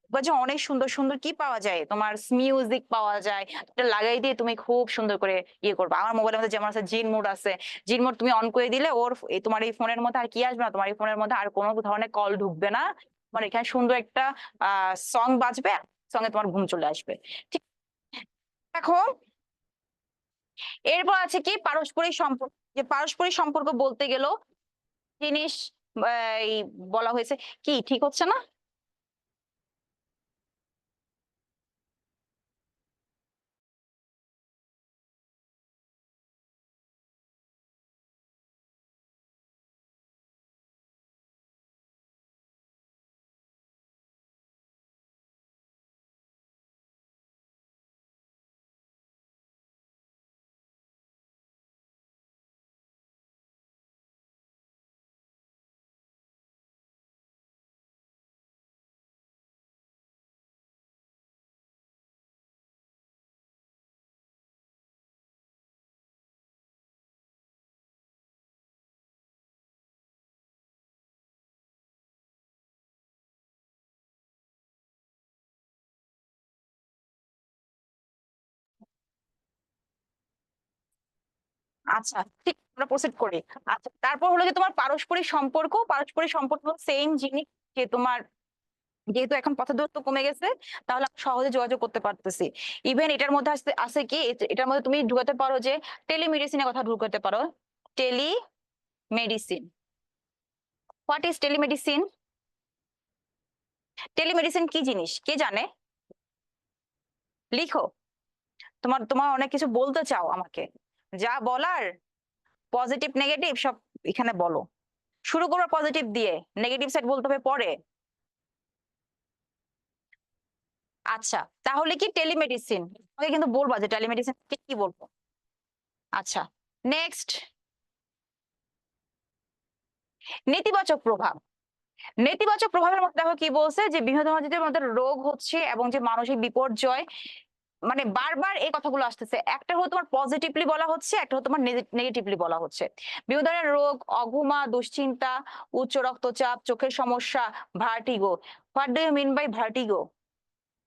দেখবা যে অনেক সুন্দর, সুন্দর কি পাওয়া যায়? তোমার মিউজিক পাওয়া যায়। এটা লাগাই দিয়ে তুমি খুব সুন্দর করে ইয়ে করবা। আমার মোবাইলের মধ্যে যেমন আছে জিন মোড আছে। জিন মোড তুমি অন করে দিলে ওর তোমার এই ফোনের মধ্যে আর কি আসবে না। তোমার এই ফোনের মধ্যে আর কোন ধরনের কল ঢুকবে না। তোমার এখানে সুন্দর একটা আ সং বাজবে। সঙ্গে তোমার ঘুম চলে আসবে। ঠিক এখন এরপর আছে কি পারস্পরিক সম্পর্ক। যে পারস্পরিক সম্পর্ক বলতে গেলেও জিনিস আ এই বলা হয়েছে কি ঠিক হচ্ছে না? আচ্ছা, ঠিক আমরা প্রসিড করি। আচ্ছা, তারপর হলো যে তোমার পারস্পরিক সম্পর্ক সেইম জিনিস যে তোমার যেহেতু এখন পথের দূরত্ব কমে গেছে, তাহলে আমরা সহজে যোগাযোগ করতে পারতেছি। ইভেন এটার মধ্যে আছে কি এটার মধ্যে তুমি ঢুকাতে পারো যে টেলিমেডিসিন এর কথা ঢুকাতে পারো। Telemedicine. What is telemedicine? Telemedicine কি জিনিস? কে জানে? লিখো। তোমার তোমার অনেক কিছু বলতে চাও আমাকে, যা বলার পজিটিভ নেগেটিভ সব এখানে বলো। শুরু করো পজিটিভ দিয়ে, নেগেটিভ সাইড বলতে হবে পরে। আচ্ছা, তাহলে কি টেলিমেডিসিন, আমাকে কিন্তু বলবা যে টেলিমেডিসিন কি বলবো। আচ্ছা, নেক্সট, নেতিবাচক প্রভাব। নেতিবাচক প্রভাবের মধ্যে দেখো কি বলছে, যে বিভিন্ন ধরনের মধ্যে রোগ হচ্ছে এবং যে মানসিক বিপর্যয়, মানে বারবার এই কথাগুলো আসতেছে। একটা হলো তোমার পজিটিভলি বলা হচ্ছে, একটা হলো তোমার নেগেটিভলি বলা হচ্ছে। বিভিন্ন ধরনের রোগ, অঘুমা, দুশ্চিন্তা, উচ্চ রক্তচাপ, চোখের সমস্যা, vertigo. What do you mean by vertigo?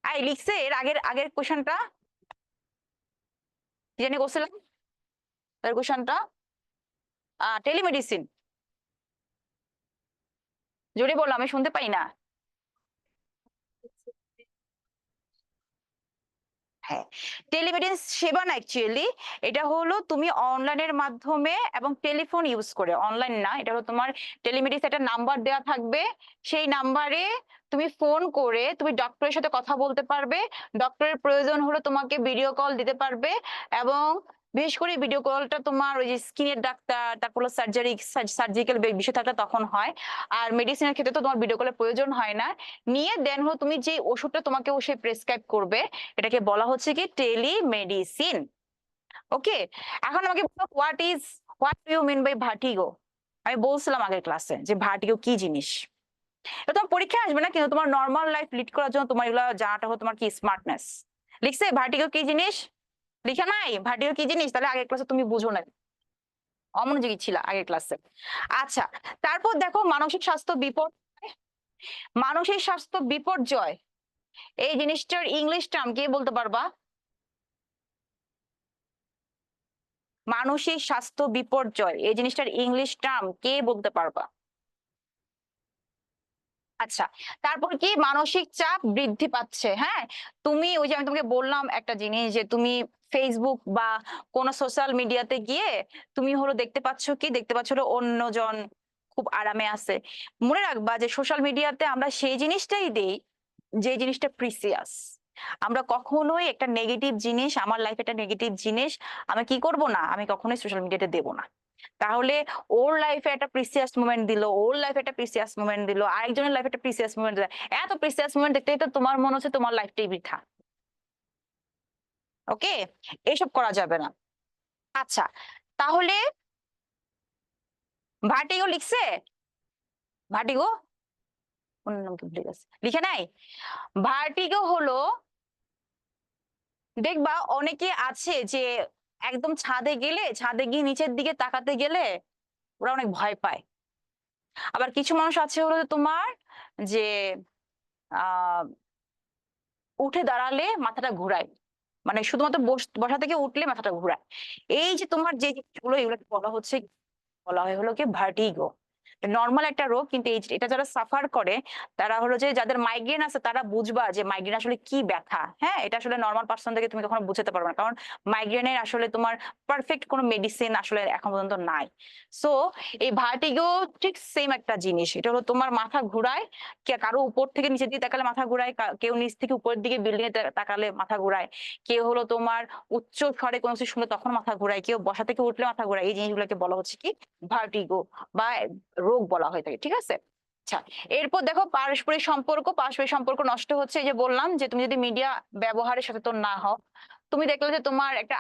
আই লিখছে এর আগের আগের কোশ্চেনটা কি জানি করছিলাম, এর কোশ্চেনটা টেলিমেডিসিন। জোরে বললাম, আমি শুনতে পাই না। হ্যাঁ, টেলিমেডিসিন সেবা না অ্যাকচুয়ালি, এটা হলো তুমি অনলাইনের মাধ্যমে এবং টেলিফোন ইউজ করে, অনলাইন না, এটা হলো তোমার টেলিমেডিসিন একটা নাম্বার দেওয়া থাকবে, সেই নাম্বারে তুমি ফোন করে তুমি ডক্টরের সাথে কথা বলতে পারবে। ডক্টরের প্রয়োজন হলে তোমাকে ভিডিও কল দিতে পারবে, এবং বিশেষ করে ভিডিও কলটা তোমার ওই যে স্কিনের ডাক্তার, তারপর সার্জিক্যাল বিষয় থাকলে তখন হয়। আর মেডিসিনের ক্ষেত্রে তো তোমার ভিডিও কলের প্রয়োজন হয় না। নিয়ে দেন হলো তুমি যে ওষুধটা তোমাকে সে প্রেসক্রাইব করবে, এটাকে বলা হচ্ছে কি টেলিমেডিসিন। ওকে, এখন আমাকে বলো what do you mean by vertigo? আমি বলছিলাম আগের ক্লাসে যে ভার্টিগো কি জিনিস। এটা তোমার পরীক্ষায় আসবে না, কিন্তু তোমার নর্মাল লাইফ লিড করার জন্য তোমার এগুলো জানাটা হলো তোমার কি স্মার্টনেস। লিখছে ভার্টিগো কি জিনিস? লিখে নাই ভার্টিগো কি জিনিস? তাহলে আগের ক্লাসে তুমি বুঝো না, অমনোযোগী ছিল আগের ক্লাসে। আচ্ছা, তারপর দেখো মানসিক স্বাস্থ্য বিপর্যয়, এই জিনিসটার ইংলিশ টার্ম কি বলতে পারবা? মানসিক স্বাস্থ্য বিপর্যয় এই জিনিসটার ইংলিশ টার্ম কে বলতে পারবা? আচ্ছা, তারপর কি মানসিক চাপ বৃদ্ধি পাচ্ছে। হ্যাঁ, তুমি ওই যে আমি তোমাকে বললাম একটা জিনিস, যে তুমি ফেসবুক বা কোন সোশ্যাল মিডিয়াতে গিয়ে তুমি হলো দেখতে পাচ্ছ হলো অন্যজন খুব আরামে আছে। মনে রাখবা যে সোশ্যাল মিডিয়াতে আমরা সেই জিনিসটাই দেই যে জিনিসটা প্রিসিয়াস। আমরা কখনোই একটা নেগেটিভ জিনিস, আমার লাইফে একটা নেগেটিভ জিনিস আমি কি করব না, আমি কখনোই সোশ্যাল মিডিয়াতে দেবো না। তাহলে ওর লাইফে একটা প্রিসিয়াস মোমেন্ট দিল, ওর লাইফে একটা প্রিসিয়াস মোমেন্ট দিল, আরেকজনের লাইফে একটা প্রিসিয়াস মোমেন্ট দিল, এত প্রিসিয়াস মোমেন্ট দেখতেই তো তোমার মনে হচ্ছে তোমার লাইফটাই বৃথা। ওকে, এইসব করা যাবে না। আচ্ছা, তাহলে ভার্টিগো লিখছে? ভার্টিগো অন্য নাম কি ভুলে গেছে, লিখে নাই। ভার্টিগো হলো, দেখবা অনেকে আছে যে একদম ছাদে গিয়ে নিচের দিকে তাকাতে গেলে ওরা অনেক ভয় পায়। আবার কিছু মানুষ আছে হলো যে তোমার যে আহ উঠে দাঁড়ালে মাথাটা ঘুরায়, মানে শুধুমাত্র বসা থেকে উঠলে মাথাটা ঘুরায়। এই যে তোমার যে জিনিসগুলো, এগুলোকে বলা হয় হলো কি ভার্টিগো। নর্মাল একটা রোগ, কিন্তু এটা যারা সাফার করে তারা হলো যে যাদের মাইগ্রেন আছে তারা বুঝবা যে মাইগ্রেন আসলে কি ব্যথা। হ্যাঁ, এটা আসলে নর্মাল পার্সন থেকে তুমি কখনো বুঝতে পারবে না, কারণ মাইগ্রেনের আসলে তোমার পারফেক্ট কোনো মেডিসিন আসলে এখন পর্যন্ত নাই। সো এই ভার্টিগো ঠিক সেম একটা জিনিস, এটা হলো তোমার মাথা ঘুরায়। কারো উপর থেকে নিচের দিকে তাকালে মাথা ঘুরায়, কেউ নিচ থেকে উপরের দিকে বিল্ডিং এ তাকালে মাথা ঘুরায়, কেউ হলো তোমার উচ্চ স্বরে কোনো কিছু শুনলে তখন মাথা ঘুরায়, কেউ বসা থেকে উঠলে মাথা ঘুরায়। এই জিনিসগুলোকে বলা হচ্ছে কি ভার্টিগো বা রোগ বলা হয়ে থাকে। ঠিক আছে, আচ্ছা। এরপর দেখো পারস্পরিক সম্পর্ক নষ্ট হচ্ছে। এই যে বললাম যে তুমি যদি মিডিয়া ব্যবহারে সচেতন না হও, তুমি দেখলে যে তোমার একটা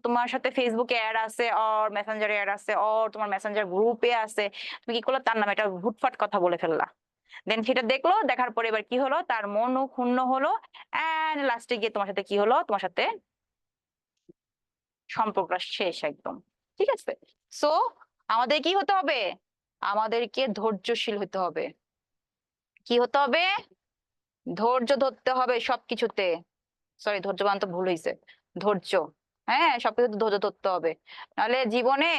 তোমার সাথে ফেসবুকে অ্যাড আছে, অর মেসেঞ্জারে অ্যাড আছে, অর তোমার মেসেঞ্জার গ্রুপে আছে, তুমি কি করলো, তার নামে একটা হুটফাট কথা বলে ফেললা। দেন সেটা দেখলো, দেখার পরে এবার কি হলো, তার মনও ক্ষুণ্ণ হলো, এন্ড লাস্টে গিয়ে তোমার সাথে কি হলো, তোমার সাথে সম্পর্কটা শেষ একদম। ঠিক আছে, সো আমাদের কি হতে হবে, আমাদেরকে ধৈর্যশীল হতে হবে। কি হতে হবে? ধৈর্য ধরতে হবে সবকিছুতে। সরি, ধৈর্যবান তো ভুল হয়েছে, ধৈর্য। হ্যাঁ, সবকিছুতে ধৈর্য ধরতে হবে, নাহলে জীবনে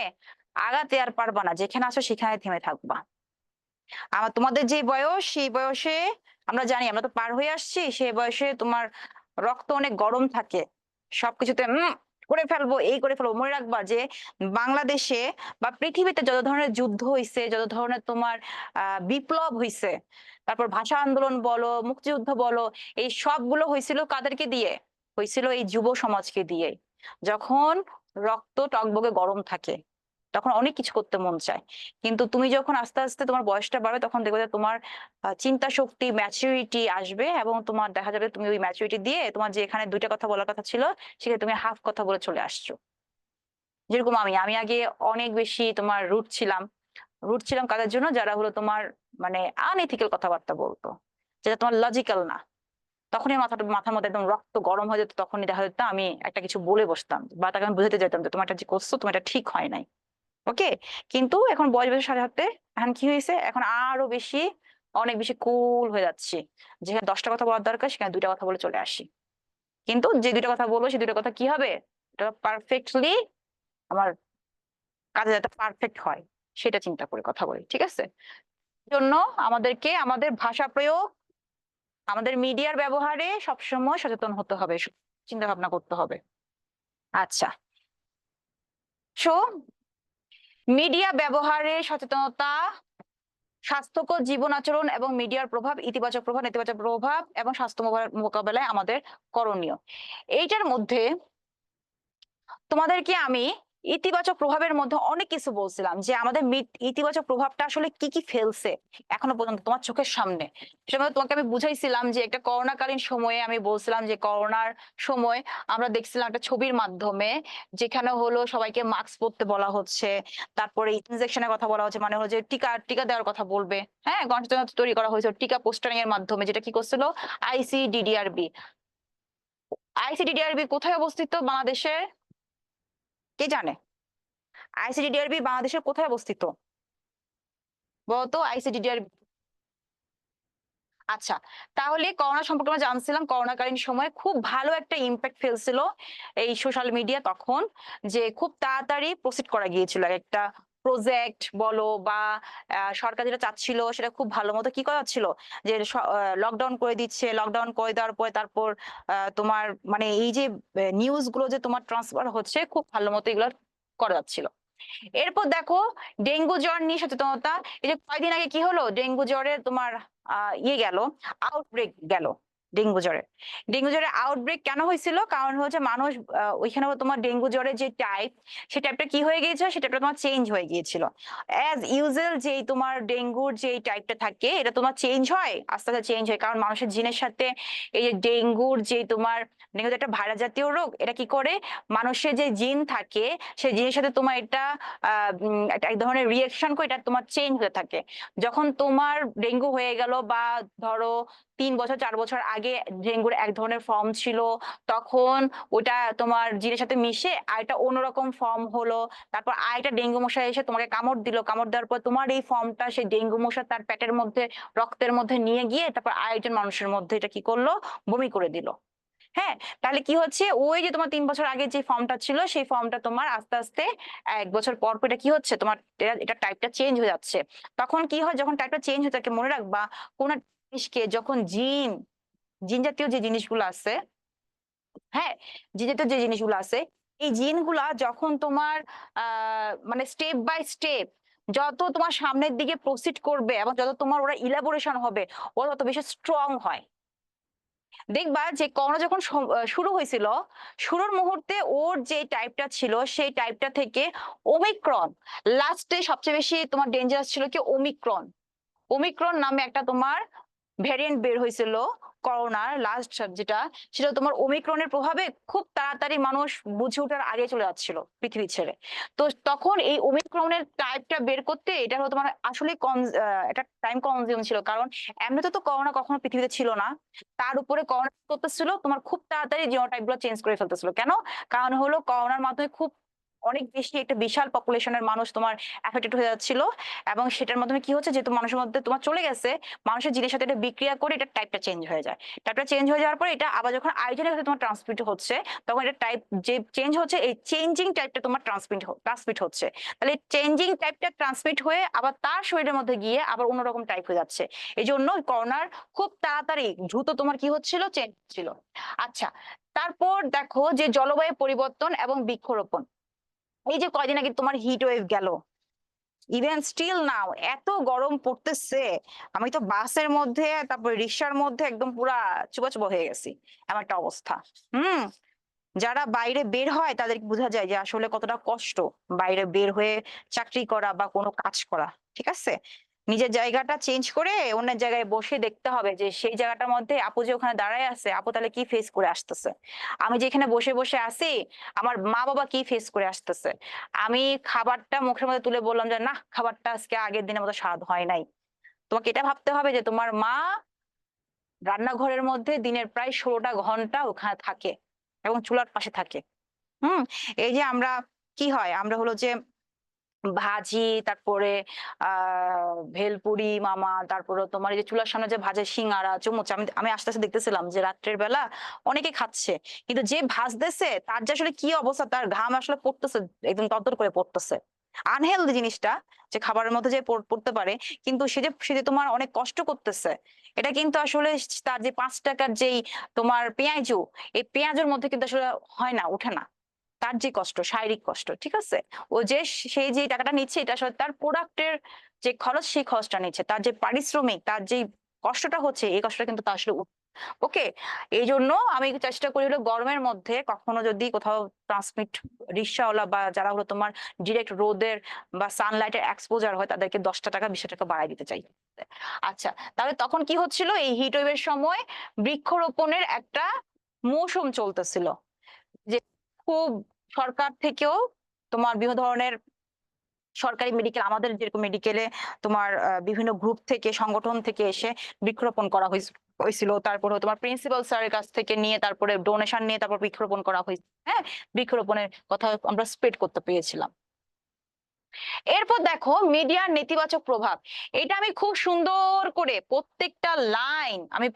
আগাতে আর পারবা না, যেখানে আসো সেখানে থেমে থাকবা। তোমাদের যে বয়স, সেই বয়সে আমরা জানি, আমরা তো পার হয়ে আসছি, সেই বয়সে তোমার রক্ত অনেক গরম থাকে, সবকিছুতে করে ফেলবো, এই করে ফেলবো। মনে রাখবা যে বাংলাদেশে বা পৃথিবীতে যত ধরনের যুদ্ধ হইছে, যত ধরনের তোমার বিপ্লব হইছে, তারপর ভাষা আন্দোলন বলো, মুক্তিযুদ্ধ বলো, এই সবগুলো হয়েছিল কাদেরকে দিয়ে? হয়েছিল এই যুব সমাজকে দিয়ে। যখন রক্ত টকবগে গরম থাকে তখন অনেক কিছু করতে মন চায়, কিন্তু তুমি যখন আস্তে আস্তে তোমার বয়সটা বাড়বে তখন দেখবে যে তোমার চিন্তা শক্তি, ম্যাচুরিটি আসবে, এবং তোমার দেখা যাবে তুমি ওই ম্যাচুরিটি দিয়ে তোমার যে এখানে দুইটা কথা বলার কথা ছিল সেখানে তুমি হাফ কথা বলে চলে আসছো। যেরকম আমি আমি আগে অনেক বেশি তোমার রুট ছিলাম কাদের জন্য, যারা হলো তোমার মানে আনএথিক্যাল কথাবার্তা বলতো, যেটা তোমার লজিক্যাল না। তখনই মাথার মধ্যে একদম রক্ত গরম হয়ে যেত, তখনই দেখা যেত আমি একটা কিছু বলে বসতাম বা তাকে আমি বুঝাতে যেতাম যে তোমার এটা যে করছো তোমার এটা ঠিক হয় নাই। ওকে। কিন্তু এখন বয়স বেশি সাথে সাথে এখন কি হয়েছে, এখন আরো বেশি অনেক বেশি কুল হয়ে যাচ্ছি। যেখানে 10টা কথা বলার দরকার সেখানে 2টা কথা বলে চলে আসি। কিন্তু যে 2টা কথা বলবো সেই 2টা কথা কি হবে, এটা পারফেক্টলি আমার কাজে যাতে পারফেক্ট হয় সেটা চিন্তা করে কথা বলি, ঠিক আছে? জন্য আমাদেরকে আমাদের ভাষা প্রয়োগ, আমাদের মিডিয়ার ব্যবহারে সবসময় সচেতন হতে হবে, চিন্তা ভাবনা করতে হবে। আচ্ছা, সো মিডিয়া ব্যবহারে সচেতনতা, স্বাস্থ্যকর জীবন আচরণ এবং মিডিয়ার প্রভাব, ইতিবাচক প্রভাব, নেতিবাচক প্রভাব এবং স্বাস্থ্য মোকাবেলায় আমাদের করণীয়। এইটার মধ্যে তোমাদেরকে আমি ইতিবাচক প্রভাবের মধ্যে অনেক কিছু বলছিলাম, যে আমাদের ইতিবাচক প্রভাবটা আসলে কি কি ফেলছে এখনো পর্যন্ত তোমার চোখের সামনে। সেটা মধ্যে তোমাকে আমি বুঝাইছিলাম যে একটা করোনাকালীন সময়ে আমি বলছিলাম যে করোনার সময় আমরা দেখছিলাম একটা ছবির মাধ্যমে, যেখানে হলো সবাইকে মাস্ক পরতে বলা হচ্ছে, তারপরে ইনজেকশনের কথা বলা হচ্ছে, মানে হলো যে টিকা টিকা দেওয়ার কথা বলবে। হ্যাঁ, গণসচেতনতা তৈরি করা হয়েছে টিকা পোস্টারিং এর মাধ্যমে, যেটা কি করছিল আইসিডিডিআরবি। আইসিডিডিআরবি কোথায় অবস্থিত বাংলাদেশে, কে জানে? আইসিডিডিআরবি বাংলাদেশের কোথায় অবস্থিত বলতো? আইসিডিডিআরবি, আচ্ছা, তাহলে করোনা সম্পর্কে আমরা জানছিলাম করোনাকালীন সময় খুব ভালো একটা ইম্প্যাক্ট ফেলছিল এই সোশ্যাল মিডিয়া তখন, যে খুব তাড়াতাড়ি প্রসিড করা গিয়েছিল একটা প্রজেক্ট বলো বা সরকার যেটা চাচ্ছিল সেটা খুব ভালো মতো কি করা ছিল, যে লকডাউন করে দিচ্ছে, লকডাউন করে দেওয়ার পরে তারপর তোমার মানে এই যে নিউজ গুলো যে তোমার ট্রান্সফার হচ্ছে খুব ভালো মতো এগুলো করা যাচ্ছিল। এরপর দেখো ডেঙ্গু জ্বর নিয়ে সচেতনতা। এই যে কয়দিন আগে কি হলো, ডেঙ্গু জ্বরের তোমার ইয়ে গেল, আউটব্রেক গেল। ডেঙ্গু জ্বরের আউটব্রেক কেন হয়েছিল, কারণ হচ্ছে মানুষ ওইখানে তোমার ডেঙ্গু জ্বরের যে টাইপ, সেই টাইপটা কি হয়ে গিয়েছিল, সেটা তোমার চেঞ্জ হয়ে গিয়েছিল। অ্যাজ ইউজুয়াল যেই তোমার ডেঙ্গুর যে টাইপটা থাকে এটা তোমার চেঞ্জ হয়, আস্তে আস্তে চেঞ্জ হয়, কারণ মানুষের জিনের সাথে এই যে ডেঙ্গুর যে তোমার ডেঙ্গু একটা ভাইরাস জাতীয় রোগ, এটা কি করে মানুষের যে জিন থাকে সেই জিনের সাথে তোমার এটা একটা এক ধরনের রিয়েকশন করে এটা তোমার চেঞ্জ হতে থাকে। যখন তোমার ডেঙ্গু হয়ে গেল বা ধরো 3 বছর 4 বছর আগে ডেঙ্গুর এক ধরনের ফর্ম ছিল, তখন ওটা তোমার জিনের সাথে মিশে আরেকটা অন্যরকম ফর্ম হলো, তারপর আরেকটা ডেঙ্গু মশা এসে তোমাকে কামড় দিল, কামড় দেওয়ার পর তোমার এই ফর্মটা সেই ডেঙ্গু মশা তার পেটের মধ্যে রক্তের মধ্যে নিয়ে গিয়ে তারপর আরেকজন মানুষের মধ্যে এটা কি করলো, বমি করে দিল। হ্যাঁ, তাহলে কি হচ্ছে, ওই যে তোমার 3 বছর আগে যে ফর্মটা ছিল সেই ফর্মটা তোমার আস্তে আস্তে 1 বছর পর পর এটা কি হচ্ছে তোমার এটা টাইপটা চেঞ্জ হয়ে যাচ্ছে। তখন কি হয়, যখন টাইপটা চেঞ্জ হয়ে থাকে মনে রাখবা, কোন একটা জিনিসকে যখন জিন জিন জাতীয় যে জিনিসগুলো আছে, হ্যাঁ, জিন জাতীয় যে জিনিসগুলো আছে, এই জিনগুলা যখন তোমার মানে স্টেপ বাই স্টেপ যত তোমার সামনের দিকে প্রসিড করবে এবং যত তোমার ওরা ইলাবোরেশন হবে, ওরা তত বেশি স্ট্রং হয়। দেখবা যে করোনা যখন শুরু হয়েছিল, শুরুর মুহূর্তে ওর যে টাইপটা ছিল সেই টাইপটা থেকে ওমিক্রন লাস্টে সবচেয়ে বেশি তোমার ডেঞ্জারাস ছিল কি ওমিক্রন। ওমিক্রন নামে একটা তোমার ভ্যারিয়েন্ট বের হয়েছিল করোনার লাস্ট, যেটা সেটা তোমার ওমিক্রনের প্রভাবে খুব তাড়াতাড়ি মানুষ বুঝে ওঠার আগে চলে যাচ্ছিল পৃথিবী ছেড়ে। তো তখন এই ওমিক্রনের টাইপটা বের করতে এটা হলো তোমার আসলে একটা টাইম কনজিউম ছিল, কারণ এমনিতে তো করোনা কখনো পৃথিবীতে ছিল না, তার উপরে করোনা করতেছিল তোমার খুব তাড়াতাড়ি জিনোটাইপ গুলো চেঞ্জ করে ফেলতেছিল। কেন? কারণ হলো করোনার মাধ্যমে খুব অনেক বেশি একটা বিশাল পপুলেশনের মানুষ তোমার এফেক্টেড হয়ে যাচ্ছিল, এবং সেটার মাধ্যমে কি হচ্ছে, যেহেতু মানুষের মধ্যে তোমার চলে গেছে, মানুষের জিনের সাথে এটা বিক্রিয়া করে এটা টাইপটা চেঞ্জ হয়ে যায়। টাইপটা চেঞ্জ হয়ে যাওয়ার পরে এটা আবার যখন আরেকজনের কাছে তোমার ট্রান্সমিট হচ্ছে, তখন এটা টাইপ যে চেঞ্জ হচ্ছে এই চেঞ্জিং টাইপটা তোমার ট্রান্সমিট হচ্ছে। তাহলে চেঞ্জিং টাইপটা ট্রান্সমিট হয়ে আবার তার শরীরের মধ্যে গিয়ে আবার অন্যরকম টাইপ হয়ে যাচ্ছে। এই জন্য করোনার খুব তাড়াতাড়ি দ্রুত তোমার কি হচ্ছিল, চেঞ্জ ছিল। আচ্ছা, তারপর দেখো যে জলবায়ু পরিবর্তন এবং বৃক্ষরোপণ। এই যে কয়দিন আগে তোমার হিট ওয়েভ গেল, ইভেন স্টিল নাও এত গরম পড়তেছে, আমি তো বাসের মধ্যে তারপর রিক্সার মধ্যে একদম পুরা চুপা হয়ে গেছি, এমন একটা অবস্থা। হুম। যারা বাইরে বের হয় তাদের বোঝা যায় যে আসলে কতটা কষ্ট বাইরে বের হয়ে চাকরি করা বা কোনো কাজ করা। ঠিক আছে, নিজের জায়গাটা চেঞ্জ করে অন্য জায়গায় বসে দেখতে হবে যে সেই জায়গাটার মধ্যে আপু যে ওখানে দাঁড়ায় আছে, আপু তাহলে কি ফেস করে আসতেছে, আমি যেখানে বসে বসে আছি আমার মা বাবা কি ফেস করে আসতেছে। আমি খাবারটা মুখের মধ্যে তুলে বললাম যে না, খাবারটা আজকে আগের দিনের মতো স্বাদ হয় নাই। তোমাকে এটা ভাবতে হবে যে তোমার মা রান্নাঘরের মধ্যে দিনের প্রায় 16টা ঘন্টা ওখানে থাকে এবং চুলার পাশে থাকে। হুম। এই যে আমরা কি হয়, আমরা হলো যে ভাজি, তারপরে ভেলপুরি মামা, তারপরে তোমার এই যে চুলার সামনে যে ভাজে সিঙ্গারা চুমুচ, আমি আমি আস্তে আস্তে দেখতেছিলাম যে রাত্রের বেলা অনেকে খাচ্ছে, কিন্তু যে ভাজতেছে তার যে আসলে কি অবস্থা, তার ঘাম আসলে পড়তেছে, একদম তরতর করে পড়তেছে। আনহেলদি জিনিসটা যে খাবারের মধ্যে যে পড়তে পারে, কিন্তু সে যে তোমার অনেক কষ্ট করতেছে, এটা কিন্তু আসলে তার যে 5 টাকার যেই তোমার পেঁয়াজু, এই পেঁয়াজের মধ্যে কিন্তু আসলে হয় না, ওঠে না। তার যে কষ্ট, শারীরিক কষ্ট, ঠিক আছে, ও যে সেই যে টাকাটা নিচ্ছে এটা আসলে তার প্রোডাক্টের যে খরচ, সেই খরচটা নিচ্ছে, তার যে পারিশ্রমিক, তার যে কষ্টটা হচ্ছে, এই কষ্টটা কিন্তু তার আসলে ওকে। এই জন্য আমি চেষ্টা করি হলো গরমের মধ্যে কখনো যদি কোথাও ট্রান্সমিট রিক্সাওয়ালা বা যারা হলো তোমার ডিরেক্ট রোদের বা সানলাইটের এক্সপোজার হয়, তাদেরকে 10টা টাকা 20টা টাকা বাড়াই দিতে চাই। আচ্ছা, তাহলে তখন কি হচ্ছিল, এই হিট ওয়েভের সময় বৃক্ষরোপণের একটা মৌসুম চলতেছিল, যে খুব সরকার থেকেও তোমার বিভিন্ন ধরনের সরকারি মেডিকেল, আমাদের যেরকম মেডিকেলে তোমার বিভিন্ন গ্রুপ থেকে, সংগঠন থেকে এসে বৃক্ষরোপণ করা হয়েছিল, তারপরে তোমার প্রিন্সিপাল স্যারের কাছ থেকে নিয়ে তারপরে ডোনেশন নিয়ে তারপর বৃক্ষরোপণ করা হয়েছে। হ্যাঁ, বৃক্ষরোপণের কথা আমরা স্প্রেড করতে পেরেছিলাম। এরপর দেখো মিডিয়ার নেতিবাচক প্রভাব, এটা আমি খুব সুন্দর করে প্রত্যেকটা লাইন আমি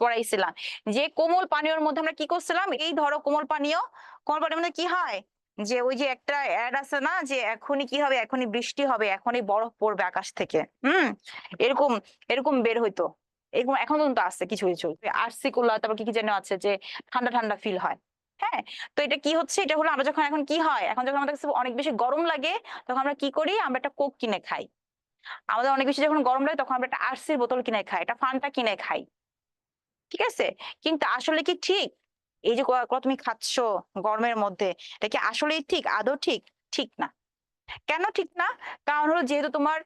পড়াইছিলাম, যে কোমল পানীয়র মধ্যে আমরা কি করছিলাম, এই ধরো কোমল পানীয়, কোমল পানীয়ের মধ্যে কি হয়, যে ওই যে একটা অ্যাড আছে না, যে এখনই কি হবে, এখনই বৃষ্টি হবে, এখনই বরফ পড়বে আকাশ থেকে। এরকম এরকম বের হইতো, এরকম এখন পর্যন্ত আছে কিছু কিছু আরসি কুলা, তারপর কি কি যেন আছে, যে ঠান্ডা ঠান্ডা ফিল হয়। হ্যাঁ, তো এটা কি হচ্ছে, এটা হলো আমরা যখন এখন কি হয়, এখন যখন আমাদের কাছে অনেক বেশি গরম লাগে, তখন আমরা কি করি, আমরা একটা কোক কিনে খাই। আমাদের অনেক বেশি যখন গরম লাগে তখন আমরা একটা আরসির বোতল কিনে খাই, একটা ফান্টা কিনে খাই। ঠিক আছে, কিন্তু আসলে কি ঠিক, এই যে তুমি খাচ্ছ গরমের মধ্যে, এটা কি আসলেই ঠিক, আদৌ ঠিক? ঠিক না। কেন ঠিক না? কারণ হলো যেহেতু তোমার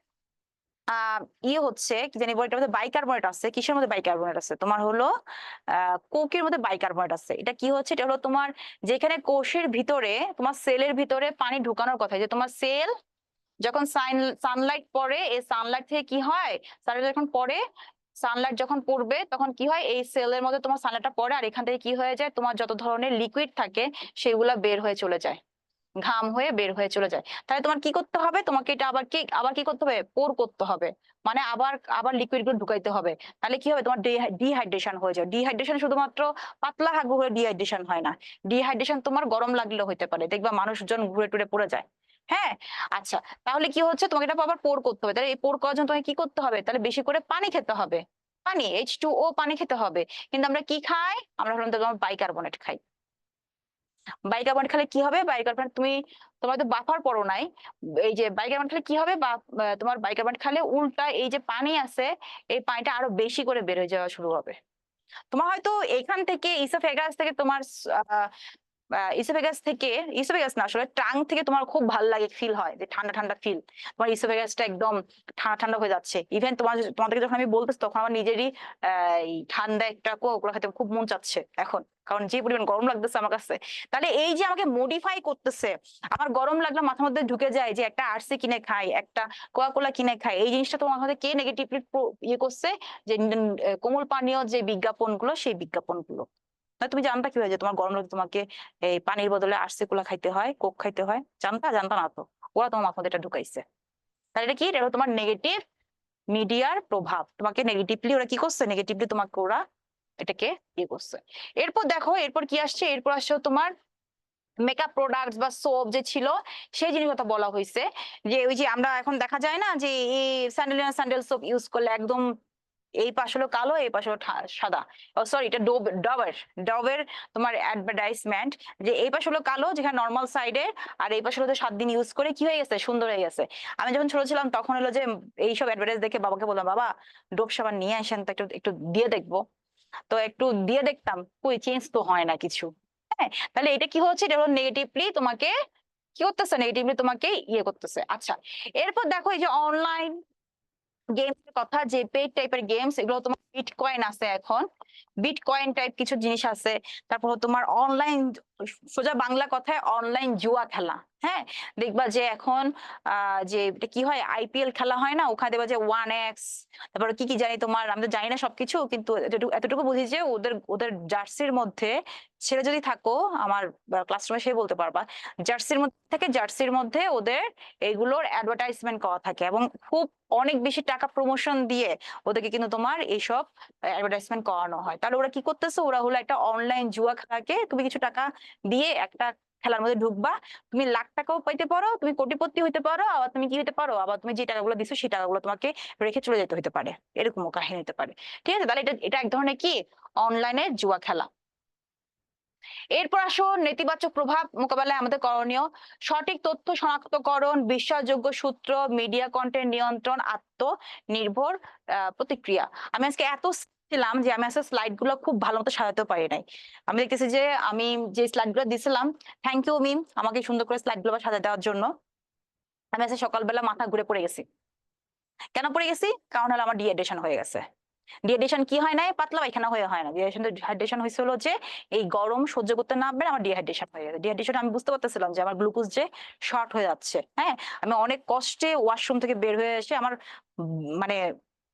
ইয়ে হচ্ছে কি জানি বলে, এটার মধ্যে বাইকার্বনেট আছে। কিসের মধ্যে বাইকার্বনেট আছে, তোমার হলো কোকের মধ্যে বাইকার্বনেট আছে। এটা কি হচ্ছে, এটা হলো তোমার যেখানে কোষের ভিতরে, তোমার সেলের ভিতরে পানি ঢুকানোর কথা, যে তোমার সেল যখন সানলাইট পড়ে, এই সানলাইট থেকে কি হয়, সানলাইট যখন পড়ে, সানলাইট যখন পড়বে তখন কি হয়, এই সেলের মধ্যে তোমার সানলাইটটা পড়ে, আর এখান থেকে কি হয়ে যায়, তোমার যত ধরনের লিকুইড থাকে সেগুলা বের হয়ে চলে যায়, ঘাম হয়ে বের হয়ে চলে যায়। তাহলে তোমার কি করতে হবে, তোমাকে এটা আবার কি করতে হবে, পোর করতে হবে, মানে আবার আবার লিকুইড গুলো ঢুকাইতে হবে। তাহলে কি হবে, তোমার ডিহাইড্রেশন হয়ে যায়। ডিহাইড্রেশন শুধুমাত্র পাতলা হাগু হয়ে ডিহাইড্রেশন হয় না, ডিহাইড্রেশন তোমার গরম লাগলেও হতে পারে, দেখবা মানুষজন ঘুরে টুরে পড়ে যায়। হ্যাঁ। আচ্ছা, তাহলে কি হচ্ছে, তোমাকে এটা আবার পোর করতে হবে, তাহলে এই পোর করার জন্য তোমাকে কি করতে হবে, তাহলে বেশি করে পানি খেতে হবে, পানি H2O পানি খেতে হবে। কিন্তু আমরা কি খাই, আমরা সাধারণত তোমার বাইকার্বনেট খাই। বাইকার্বনেট খেলে কি হবে, বাইকার্বনেট তোমার তো বাফার পড়ো নাই, এই যে বাইকার্বনেট খেলে কি হবে, বা তোমার বাইকার্বনেট খেলে উল্টা এই যে পানি আছে, এই পানিটা আরো বেশি করে বের হয়ে যাওয়া শুরু হবে। তোমার হয়তো এখান থেকে ইসোফেগাস থেকে তোমার ইসোফেগাস থেকে, ইসোফেগাস না আসলে টাং থেকে তোমার খুব ভালো লাগে, ফিল হয় যে ঠান্ডা ঠান্ডা ফিল, তোমার ইসোফেগাসটা একদম ঠান্ডা ঠান্ডা হয়ে যাচ্ছে। ইভেন তোমাদেরকে যখন আমি বলতেছি তখন আমার নিজেরই এই ঠান্ডা একটা কোলা খেতে খুব মন চাচ্ছে এখন, কারণ যে পরিমাণ গরম লাগতেছে আমার কাছে। তাহলে এই যে আমাকে মডিফাই করতেছে, আমার গরম লাগলে মাথার মধ্যে ঢুকে যায় যে একটা আরসি কিনে খাই, একটা কোলা কিনে খাই, এই জিনিসটা তোমার মধ্যে কে নেগেটিভলি ইয়ে করছে, যে কোমল পানীয় যে বিজ্ঞাপনগুলো, সেই বিজ্ঞাপনগুলো। না, তুমি জানতা কিভাবে যে তোমার গরম লাগলে তোমাকে এই পানির বদলে আরসি কুলা খাইতে হয়, কোক খাইতে হয়? জানতা না তো, ওরা তোমার মাথায় এটা ঢুকাইছে। তাহলে এটা কি, এটা হলো তোমার নেগেটিভ মিডিয়ার প্রভাব, তোমাকে নেগেটিভলি ওরা কি করছে, নেগেটিভলি তোমাকে ওরা এটাকে ইয়ে করছে। এরপর দেখো, এরপর কি আসছে, এরপর আসছে তোমার মেকআপ প্রোডাক্টস বা সোপ যে ছিল, সেই জিনিস কথা বলা হয়েছে, যে ওই যে আমরা এখন দেখা যায় না যে এই স্যান্ডেল সোপ ইউজ করলে একদম এই পাশ হলো কালো, এই পাশ হলো সাদা। ও সরি, এটা ডবের ডবের তোমার অ্যাডভার্টাইজমেন্ট, যে এই পাশ হলো কালো যেখানে নর্মাল সাইডে, আর এই পাশ হলো তো 7 দিন ইউজ করে কি হয়ে গেছে, সুন্দর হয়ে গেছে। আমি যখন ছোট ছিলাম তখন হলো যে এইসব অ্যাডভার্টাইজ দেখে বাবাকে বললাম, বাবা ডোব সাবান নিয়ে আসেন তো, একটু একটু দিয়ে দেখবো। তো একটু দিয়ে দেখতাম, কই চেঞ্জ তো হয় না কিছু। হ্যাঁ, তাহলে এটা কি হচ্ছে, এটা হলো নেগেটিভলি তোমাকে কি করতেছে, নেগেটিভলি তোমাকে ইয়ে করতেছে। আচ্ছা, এরপর দেখো এই যে অনলাইন গেমস এর কথা, যে পেড টাইপের গেমস, এগুলো তোমার বিটকয়েন আছে এখন, বিটকয়েন টাইপ কিছু জিনিস আছে। তারপর তোমার অনলাইন, সোজা বাংলা কথায় অনলাইন জুয়া খেলা। হ্যাঁ, দেখবা যে এখন যে এটা কি হয়, আইপিএল খেলা হয় না, ওখানে দেখবা যে 1x, তারপরে কি কি জানি তোমার, আমি তো জানি না সবকিছু, কিন্তু এতটুকু বুঝি যে ওদের ওদের জার্সির মধ্যে, ছেড়ে যদি থাকো আমার ক্লাসরুমে সে বলতে পারবা, জার্সির মধ্যে থেকে জার্সির মধ্যে ওদের এইগুলোর অ্যাডভার্টাইজমেন্ট করা থাকে, এবং খুব অনেক বেশি টাকা প্রমোশন দিয়ে ওদেরকে কিন্তু তোমার এইসব অ্যাডভার্টাইজমেন্ট করানো হয়। তাহলে ওরা কি করতেছে, ওরা হলো একটা অনলাইন জুয়া খেলাকে, তুমি কিছু টাকা দিয়ে একটা খেলার মধ্যে ঢুকবা, তুমি লাখ টাকাও পাইতে পারো, তুমি কোটিপতি হইতে পারো, আবার তুমি কি হইতে পারো, আবার তুমি যে টাকাগুলো দিছো সেই টাকাগুলো তোমাকে রেখে চলে যেতে হতে পারে, এরকমও কাহিনী হতে পারে। ঠিক আছে, তাহলে এটা এটা এক ধরনের কি অনলাইনে জুয়া খেলা। এরপর আসো নেতিবাচক প্রভাব মোকাবেলায় আমাদের করণীয়: সঠিক তথ্য শনাক্তকরণ, বিশ্বাসযোগ্য সূত্র, মিডিয়া কন্টেন্ট নিয়ন্ত্রণ, আত্মনির্ভর প্রতিক্রিয়া। আমি আজকে এত ছিলাম যে আমি আসলে স্লাইড গুলো খুব ভালো মতো সাজাতে পারি নাই। আমি দেখতেছি যে আমি যে স্লাইড গুলো দিছিলাম, থ্যাংক ইউ মিম আমাকে সুন্দর করে স্লাইড গুলো সাজা দেওয়ার জন্য। আমি আজকে সকালবেলা মাথা ঘুরে পড়ে গেছি। কেন পড়ে গেছি? কারণ হলো আমার ডিহাইড্রেশন হয়ে গেছে। ডিহাইড্রেশন কি হয় নাই, পাতলা পায়খানা হয়ে হয় না, ডিহাইড্রেশন হয়েছিল যে এই গরম সহ্য করতে না পারে আমার ডিহাইড্রেশন হয়ে গেছে। ডিহাইড্রেশন আমি বুঝতে পারতেছিলাম যে আমার গ্লুকোজ যে শর্ট হয়ে যাচ্ছে। হ্যাঁ, আমি অনেক কষ্টে ওয়াশরুম থেকে বের হয়ে এসে আমার মানে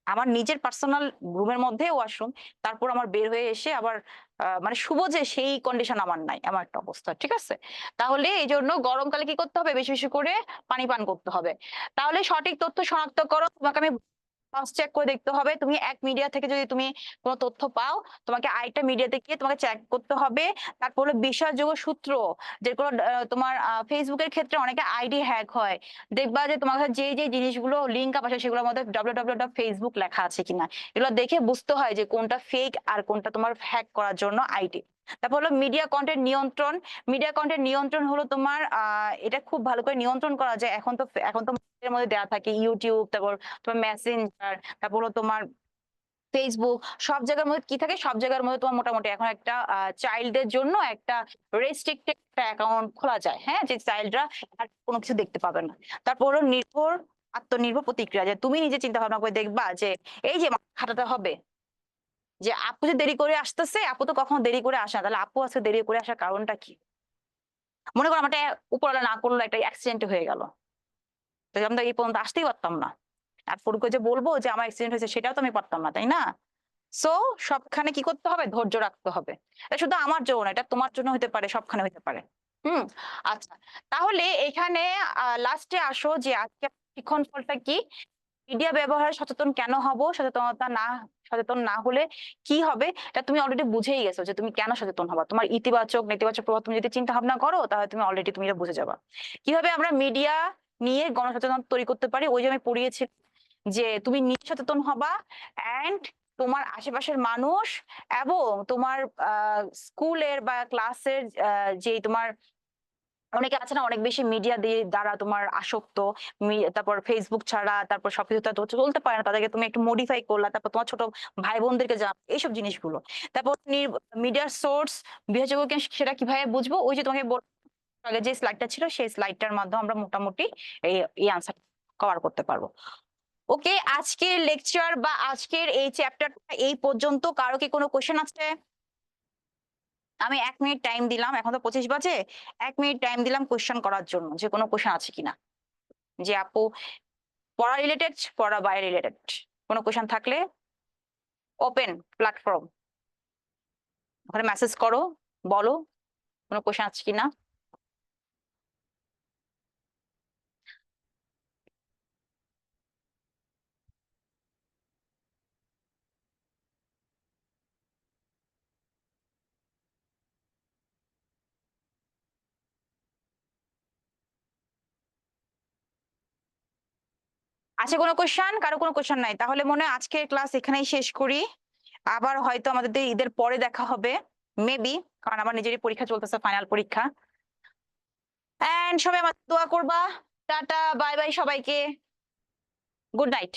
আমার নিজের পার্সোনাল রুমের মধ্যে ওয়াশরুম, তারপর আমার বের হয়ে এসে আবার মানে শুভ যে সেই কন্ডিশন আমার নাই, আমার একটা অবস্থা। ঠিক আছে, তাহলে এই জন্য গরমকালে কি করতে হবে, বেশি বেশি করে পানি পান করতে হবে। তাহলে সঠিক তথ্য শনাক্তকরণ, তোমাকে আমি ক্রস চেক করে দেখতে হবে। তুমি এক মিডিয়া থেকে যদি তুমি কোনো তথ্য পাও, তোমাকে আরেকটা মিডিয়াতে গিয়ে তোমাকে চেক করতে হবে। তারপর হলো বিশ্বাসযোগ্য সূত্র, যেগুলো তোমার ফেসবুকের ক্ষেত্রে অনেকে আইডি হ্যাক হয়, দেখবা যে তোমার কাছে যে যে জিনিসগুলো লিঙ্ক আপ আসে সেগুলোর মধ্যে www.facebook লেখা আছে কিনা, এগুলো দেখে বুঝতে হয় যে কোনটা ফেক আর কোনটা তোমার হ্যাক করার জন্য আইডি। তারপর হলো মিডিয়া কন্টেন্ট নিয়ন্ত্রণ। মিডিয়া কন্টেন্ট নিয়ন্ত্রণ হলো তোমার এটা খুব ভালো করে নিয়ন্ত্রণ করা যায়। এখন তো এর মধ্যে দেওয়া থাকে ইউটিউব, তারপর তোমার মেসেঞ্জার, তারপর হলো তোমার ফেসবুক, সব জায়গার মধ্যে কি থাকে, সব জায়গার মধ্যে তোমার মোটামুটি এখন একটা চাইল্ডদের জন্য একটা রেস্ট্রিক্টেড একটা অ্যাকাউন্ট খোলা যায়। হ্যাঁ, যে চাইল্ডরা আর কোনো কিছু দেখতে পাবে না। তারপর হলো আত্মনির্ভর প্রতিক্রিয়া, যে তুমি নিজে চিন্তা ভাবনা করে দেখবা যে এই যে মাথা খাটাতে হবে, যে আপু যে দেরি করে আসতেছে, আপু তো কখনো দেরি করে আসে না, তাহলে আপু আজকে দেরি করে আসার কারণটা কি? মনে করো আমার উপরওয়ালা না করলো, একটা অ্যাক্সিডেন্ট হয়ে গেল, তো আমি তো এই পর্যন্ত আসতেই পারতাম না। আর ফোন করে যে বলবো যে আমার অ্যাক্সিডেন্ট হয়েছে, সেটাও তো আমি পারতাম না, তাই না? সো সবখানে কি করতে হবে, ধৈর্য রাখতে হবে। এটা শুধু আমার জন্য না, এটা তোমার জন্য হতে পারে, সবখানে হতে পারে। হুম। আচ্ছা, তাহলে এখানে লাস্টে আসো যে আজকে শিক্ষণ ফলটা কি, মিডিয়া ব্যবহারে সচেতন কেন হব, সচেতন না হলে কি হবে, এটা তুমি অলরেডি বুঝেই গেছো যে তুমি কেন সচেতন হবা। তোমার ইতিবাচক নেতিবাচক প্রভাব তুমি যদি চিন্তা ভাবনা করো, তাহলে তুমি অলরেডি তুমি এটা বুঝে যাবা। কিভাবে আমরা মিডিয়া নিয়ে গণসচেতনতা তৈরি করতে পারি, ওই যে আমি পড়িয়েছি যে তুমি নিজে সচেতন হবা, এন্ড তোমার আশেপাশের মানুষ এবং তোমার স্কুলের বা ক্লাসের যে তোমার অনেকে আছে না অনেক বেশি মিডিয়া দিয়ে দ্বারা তোমার আসক্ত, তারপর ফেসবুক ছাড়া তারপর সবকিছু তো চলতে পারে না, তাদেরকে তুমি একটু মডিফাই করলা, তারপর তোমার ছোট ভাই বোনদেরকে যা এইসব জিনিসগুলো। তারপর মিডিয়ার সোর্স বিভাজ্য, সেটা কিভাবে বুঝবো, ওই যে তোমাকে আগে যে স্লাইডটা ছিল সেই স্লাইডটার মাধ্যমে আমরা মোটামুটি এই এই আনসার কভার করতে পারবো। ওকে, আজকের লেকচার বা আজকের এই চ্যাপ্টারটা এই পর্যন্ত। কারো কি কোনো কোশ্চেন আছে? আমি 1 মিনিট টাইম দিলাম, এখন তো 25 বাজে, 1 মিনিট টাইম দিলাম কোশ্চেন করার জন্য, যে কোনো কোশ্চেন আছে কিনা, যে আপু পড়া রিলেটেড, পড়া বাইরে রিলেটেড, কোনো কোশ্চেন থাকলে ওপেন প্ল্যাটফর্ম, ওখানে মেসেজ করো, বলো কোনো কোশ্চেন আছে কিনা। আছে কোনো কোয়েশ্চেন? কারো কোনো কোয়েশ্চেন নাই। তাহলে মনে হয় আজকের ক্লাস এখানেই শেষ করি। আবার হয়তো আমাদের ঈদের পরে দেখা হবে। মেবি, কারণ আমার নিজেরই পরীক্ষা চলতেছে, ফাইনাল পরীক্ষা। অ্যান্ড সবাই আমার দোয়া করবা। টাটা, বাই বাই সবাইকে। Good night.